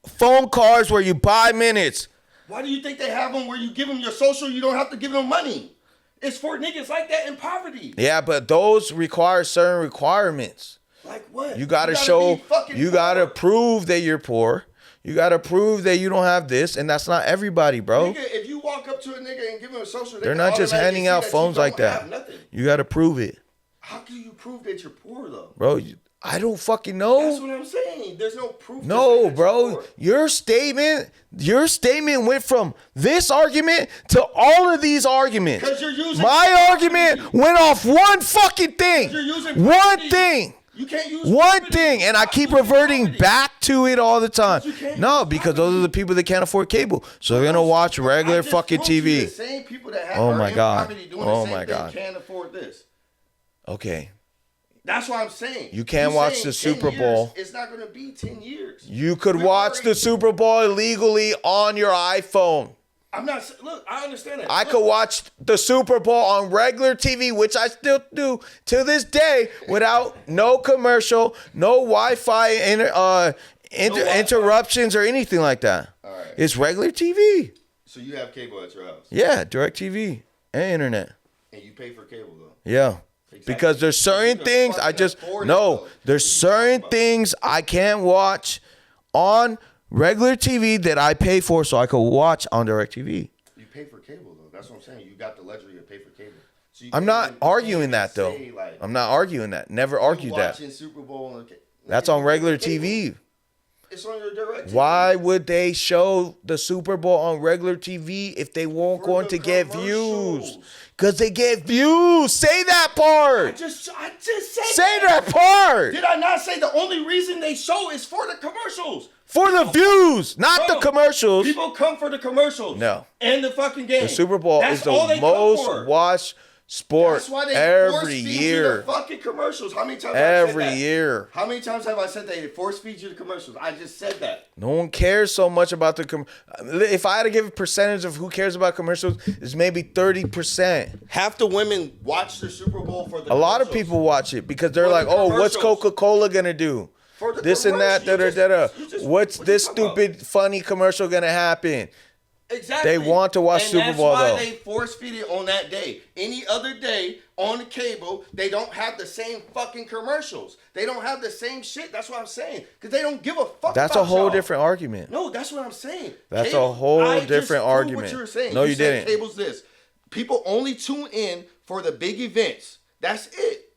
phone cards where you buy minutes. Why do you think they have them where you give them your social? You don't have to give them money. It's for niggas like that in poverty. Yeah, but those require certain requirements. Like what? You gotta show. You gotta prove that you're poor. You gotta prove that you don't have this, and that's not everybody, bro. Nigga, if you walk up to a nigga and give him a social, they're not just handing out phones like that. You gotta prove it. How can you prove that you're poor though? Bro, I don't fucking know. That's what I'm saying. There's no proof. No, bro. Your statement went from this argument to all of these arguments. Because you're using my argument went off one fucking thing. You're using one thing. You can't use one thing, and I keep reverting back to it all the time. No, because those are the people that can't afford cable, so they're gonna watch regular fucking TV. The same people that have oh my god! Oh my god! Can't afford this. Okay. That's what I'm saying. You can't watch the Super Bowl. It's not going to be 10 years. You could watch the Super Bowl illegally on your iPhone. I'm not. Look, I understand that. I could watch the Super Bowl on regular TV, which I still do to this day, without no commercial, no Wi-Fi interruptions or anything like that. All right. It's regular TV. So you have cable at your house? Yeah, direct TV and internet. And you pay for cable though? Yeah. Exactly. Because there's certain things there's certain things I can't watch on regular TV that I pay for so I could watch on direct TV. You pay for cable though. That's what I'm saying. You got the luxury to pay for cable. So I'm not arguing that though. I'm not arguing that. Never argued that. Super Bowl that's on regular TV. It's on your direct TV. Why would they show the Super Bowl on regular TV if they weren't going to get views? Because they get views. Say that part. I just said Say that part. Did I not say the only reason they show is for the commercials? For the views, not the commercials. People come for the commercials. No. And the fucking game. The Super Bowl is the most watched sport That's why they every force feed you year. the fucking commercials. How many times Every have I said that? year. How many times have I said they force feed you the commercials? I just said that. No one cares so much about the if I had to give a percentage of who cares about commercials, it's maybe 30%. Half the women watch the Super Bowl for the A lot of commercials. people watch it because they're For like, the "Oh, what's commercials. Coca-Cola gonna do? For the This and that, da commercials. da da da. You just- What's what you this talking about? stupid, funny commercial gonna happen?" Exactly. They want to watch Super Bowl, And that's though. why they force feed it on that day. Any other day on the cable, they don't have the same fucking commercials. They don't have the same shit. That's what I'm saying. Because they don't give a fuck That's about a whole y'all. different argument. No, that's what I'm saying. That's a whole I just different proved argument. What you were saying. No, you said didn't. Cable's this. People only tune in for the big events. That's it.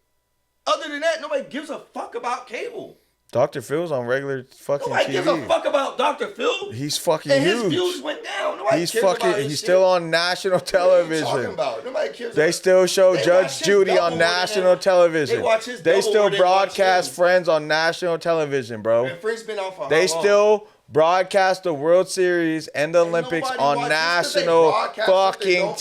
Other than that, nobody gives a fuck about cable. Dr. Phil's on regular fucking Nobody gives a TV. fuck about Dr. Phil. He's fucking and his huge. views went down. Nobody He's cares about fucking. his He's shit. still on national What are you talking television. about? Nobody cares. They about still show They Judge watch his Judy double on more than national that. television. They watch his They double still more than watch broadcast him. Friends on national television, bro. And Friends been off for how They long? still broadcast the World Series and the Olympics nobody on watch- just 'cause they national broadcast it, they fucking don't mean they watch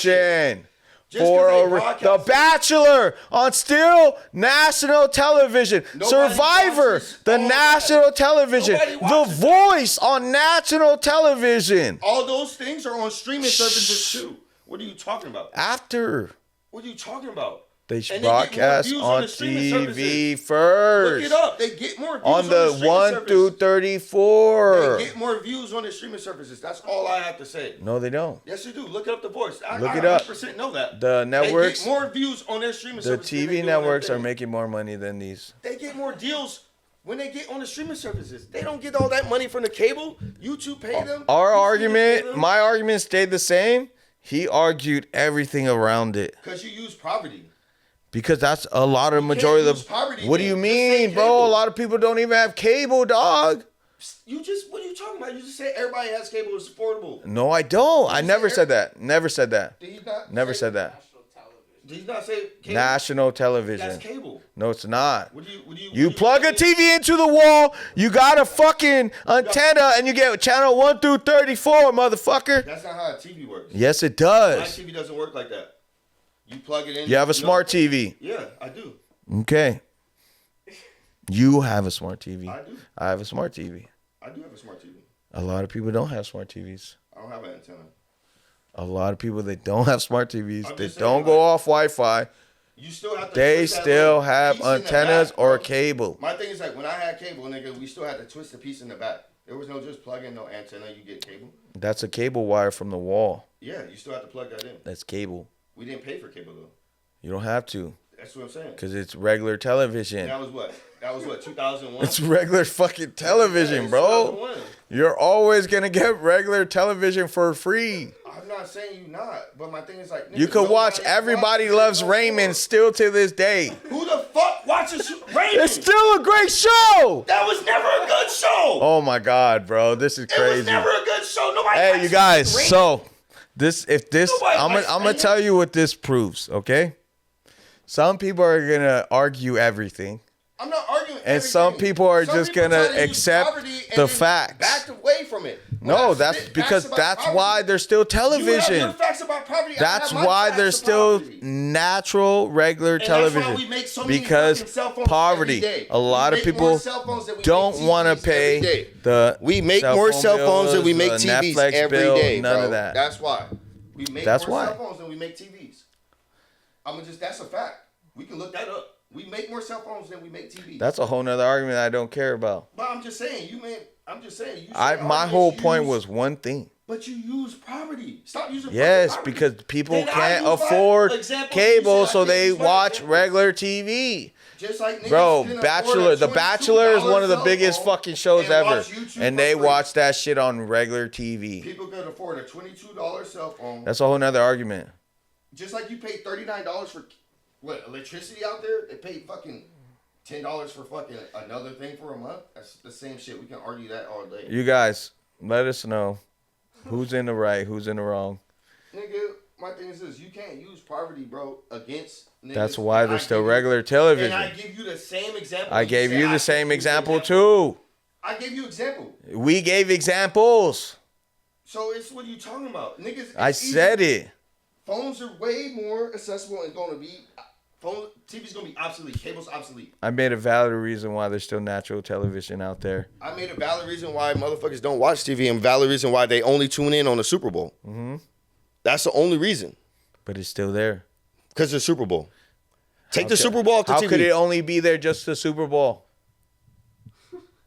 television. Just 'cause they The broadcast it. Bachelor on still national television. Nobody Survivor, watches the all that. national television. Nobody The watches that. Voice on national television. All those things are on streaming services too. What are you talking about? After What are you talking about? they And they get more broadcast views on the streaming TV services. first. Look it up. They get more views On the streaming 1 service. through 34. They get more views on the streaming services. That's all I have to say. No, they don't. Yes, you do. Look up The Voice. Look I it up. 100% know that. The networks, They get more views on their streaming the services. than they TV do on their networks are thing. making more money than these. They get more deals when they get on the streaming services. They don't get all that money from the cable. YouTube pay them. Our YouTube pay argument, them. my argument stayed the same. He argued everything around it. Because you use poverty. Because that's a lot of majority use of poverty, What do man. you Just say mean, bro? cable. A lot of people don't even have cable, dog. What are you talking about? You just said everybody has cable. It's affordable. No, I don't. I you never say said that. Never said that. Did he not Never say, said that. National television. Did he not say cable? National That's television. cable. No, it's not. What do you You plug a TV into the wall, you got a fucking antenna, and you get channel 1 through 34, motherfucker. That's not how a TV works. Yes, it My does. TV doesn't work like that. You plug it in. You have a know- smart TV. Yeah, I do. Okay. You have a smart TV. I do. I have a smart TV. I do have a smart TV. A lot of people don't have smart TVs. I don't have an antenna. A lot of people that don't have smart TVs, I'm they just don't saying, go like- off Wi-Fi. You still have to. They twist that still little have piece in the antennas back, or bro. cable. My thing is like when I had cable, nigga, we still had to twist the piece in the back. There was no just plug in no antenna. You get cable. That's a cable wire from the wall. Yeah, you still have to plug that in. That's cable. We didn't pay for cable though. You don't have to That's what I'm saying. because it's regular television. That was what? 2001. It's regular fucking television, Yeah, bro. 2001. You're always going to get regular television for free. I'm not saying you not, but my thing is like You nigga, could watch nobody Everybody watches Loves it no Raymond more. still to this day. Who the fuck watches Raymond? It's still a great show. That was never a good show. Oh my God, bro. This is It was crazy. never a good show. Nobody. Hey, watches you guys. Raymond. So, Nobody I'm likes gonna Raymond. tell you what this proves, okay? Some people are gonna argue everything. I'm not arguing. And some everything. people are Some just people gonna try to use accept poverty and the then facts. Backed away from it. When No, I that's spit because facts about that's poverty, why there's still You have television. your facts about poverty. I That's have my why facts there's about still poverty. natural, regular And that's why television. we make so many Because fucking cell phones poverty. every day. A lot We of make people more cell phones than we don't make want to TVs pay every day. the We make cell more phone cell phones than we bills, make the TVs Netflix every bill, day, none bro. of that. That's why. We make That's more why. cell phones than we make TVs. That's a fact. We can look that up. We make more cell phones than we make TVs. That's a whole nother argument I don't care about. But I'm just saying, you say My arguments whole you point use- was one thing. But you use poverty. Stop using Yes, poverty. because people Then I can't use my afford example, cable, you said I so can't they use my watch example. regular TV. Just like niggas Bro, can afford Bachelor, a The Bachelor is one of the $22 biggest cell phone fucking shows and ever. watch YouTube And for they free. watch that shit on regular TV. People could afford a $22 cell phone. That's a whole nother argument. Just like you pay $39 for what electricity out there, they pay fucking $10 for fucking another thing for a month. That's the same shit. We can argue that all day. You guys, let us know who's in the right, who's in the wrong. Nigga, my thing is this: you can't use poverty, bro, against niggas. That's why And there's I still give you- regular And I television. give you the same example. I gave say you I the same can't use example too. I gave you example. We gave examples. So it's what you talking about, niggas? I said it. Phones are way more accessible and going to be. TV's going to be obsolete. Cable's obsolete. I made a valid reason why there's still natural television out there. I made a valid reason why motherfuckers don't watch TV and valid reason why they only tune in on the Super Bowl. Mm-hmm. That's the only reason. But it's still there. Because the Super Bowl. Take the Super Bowl off the TV. How could it only be there just the Super Bowl?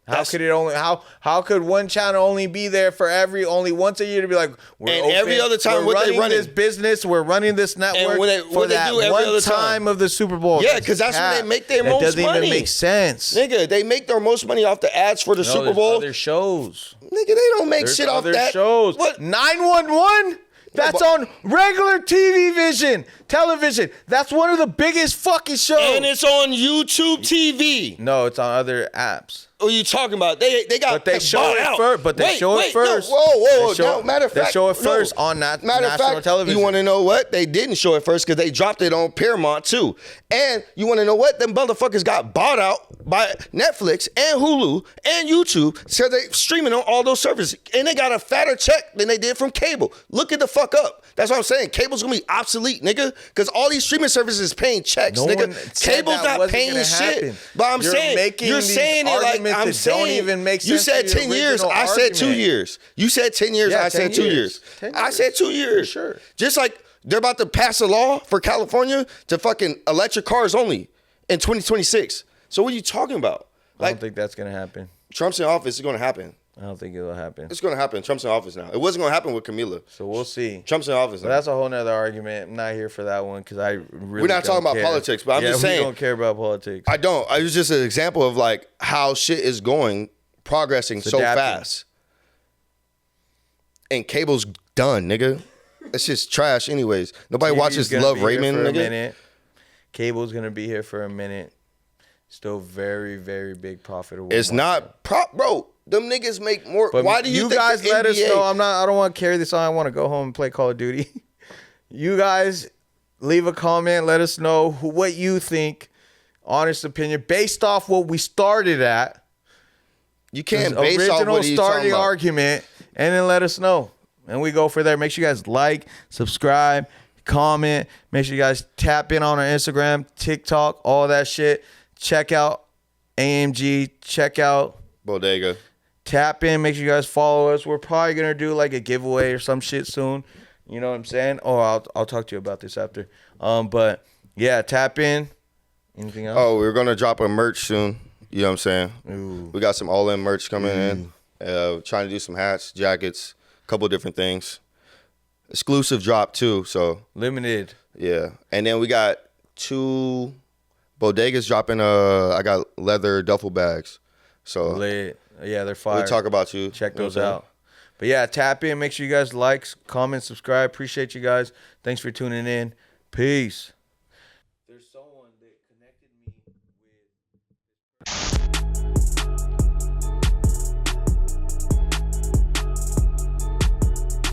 How could one channel only be there for only once a year to be like, we're and open, every other time we're what they running running this business, we're running this network what they do every one other time of the Super Bowl. Yeah, because that's when they make their most money. That doesn't even make sense. Nigga, they make their most money off the ads for the Super Bowl. Other shows. Nigga, they don't make shit off that. Other shows. What? 911? That's on regular television. That's one of the biggest fucking shows. And it's on YouTube TV. No, it's on other apps. What are you talking about? They got. But they show it first. But they show it first. No, whoa. No, matter of fact, they show it first on national television. You want to know what? They didn't show it first because they dropped it on Paramount too. And you want to know what? Them motherfuckers got bought out by Netflix and Hulu and YouTube, so they streaming on all those services, and they got a fatter check than they did from cable. Look at the fuck up. That's what I'm saying. Cable's gonna be obsolete, nigga, because all these streaming services is paying checks, nigga. Cable's not paying shit. But I'm saying you're saying it like I'm saying. Don't even make sense. You said 10 years. I said 2 years. You said 10 years. I said 2 years. I said 2 years. Sure. Just like they're about to pass a law for California to fucking electric cars only in 2026. So what are you talking about? I don't think that's gonna happen. Trump's in office. It's gonna happen. I don't think it'll happen. It's gonna happen. Trump's in office now. It wasn't gonna happen with Camila. So we'll see. Trump's in office now. But that's a whole nother argument. I'm not here for that one because I really. We're not talking about politics, but I'm just saying. We don't care about politics. I don't. It was just an example of like how shit is progressing so fast. And cable's done, nigga. It's just trash anyways. Nobody watches Love Raymond, nigga. Cable's gonna be here for a minute. Still very, very big profitable. It's not bro. Them niggas make more. But why do you think guys the let NBA, us know? I don't want to carry this on. I want to go home and play Call of Duty. You guys leave a comment. Let us know what you think. Honest opinion based off what we started at. You can't base off what original starting argument, and then let us know, and we go for there. Make sure you guys like, subscribe, comment. Make sure you guys tap in on our Instagram, TikTok, all that shit. Check out AMG. Check out Bodega. Tap in. Make sure you guys follow us. We're probably gonna do like a giveaway or some shit soon. You know what I'm saying? Oh, I'll talk to you about this after. But yeah, tap in. Anything else? Oh, we're gonna drop a merch soon. You know what I'm saying? Ooh. We got some ALL-iN merch coming in. Trying to do some hats, jackets, a couple different things. Exclusive drop too. So limited. Yeah, and then we got 2 bodegas dropping. I got leather duffel bags. So lit. Yeah, they're fire. We'll talk about you. Check those out. But yeah, tap in. Make sure you guys like, comment, subscribe. Appreciate you guys. Thanks for tuning in. Peace.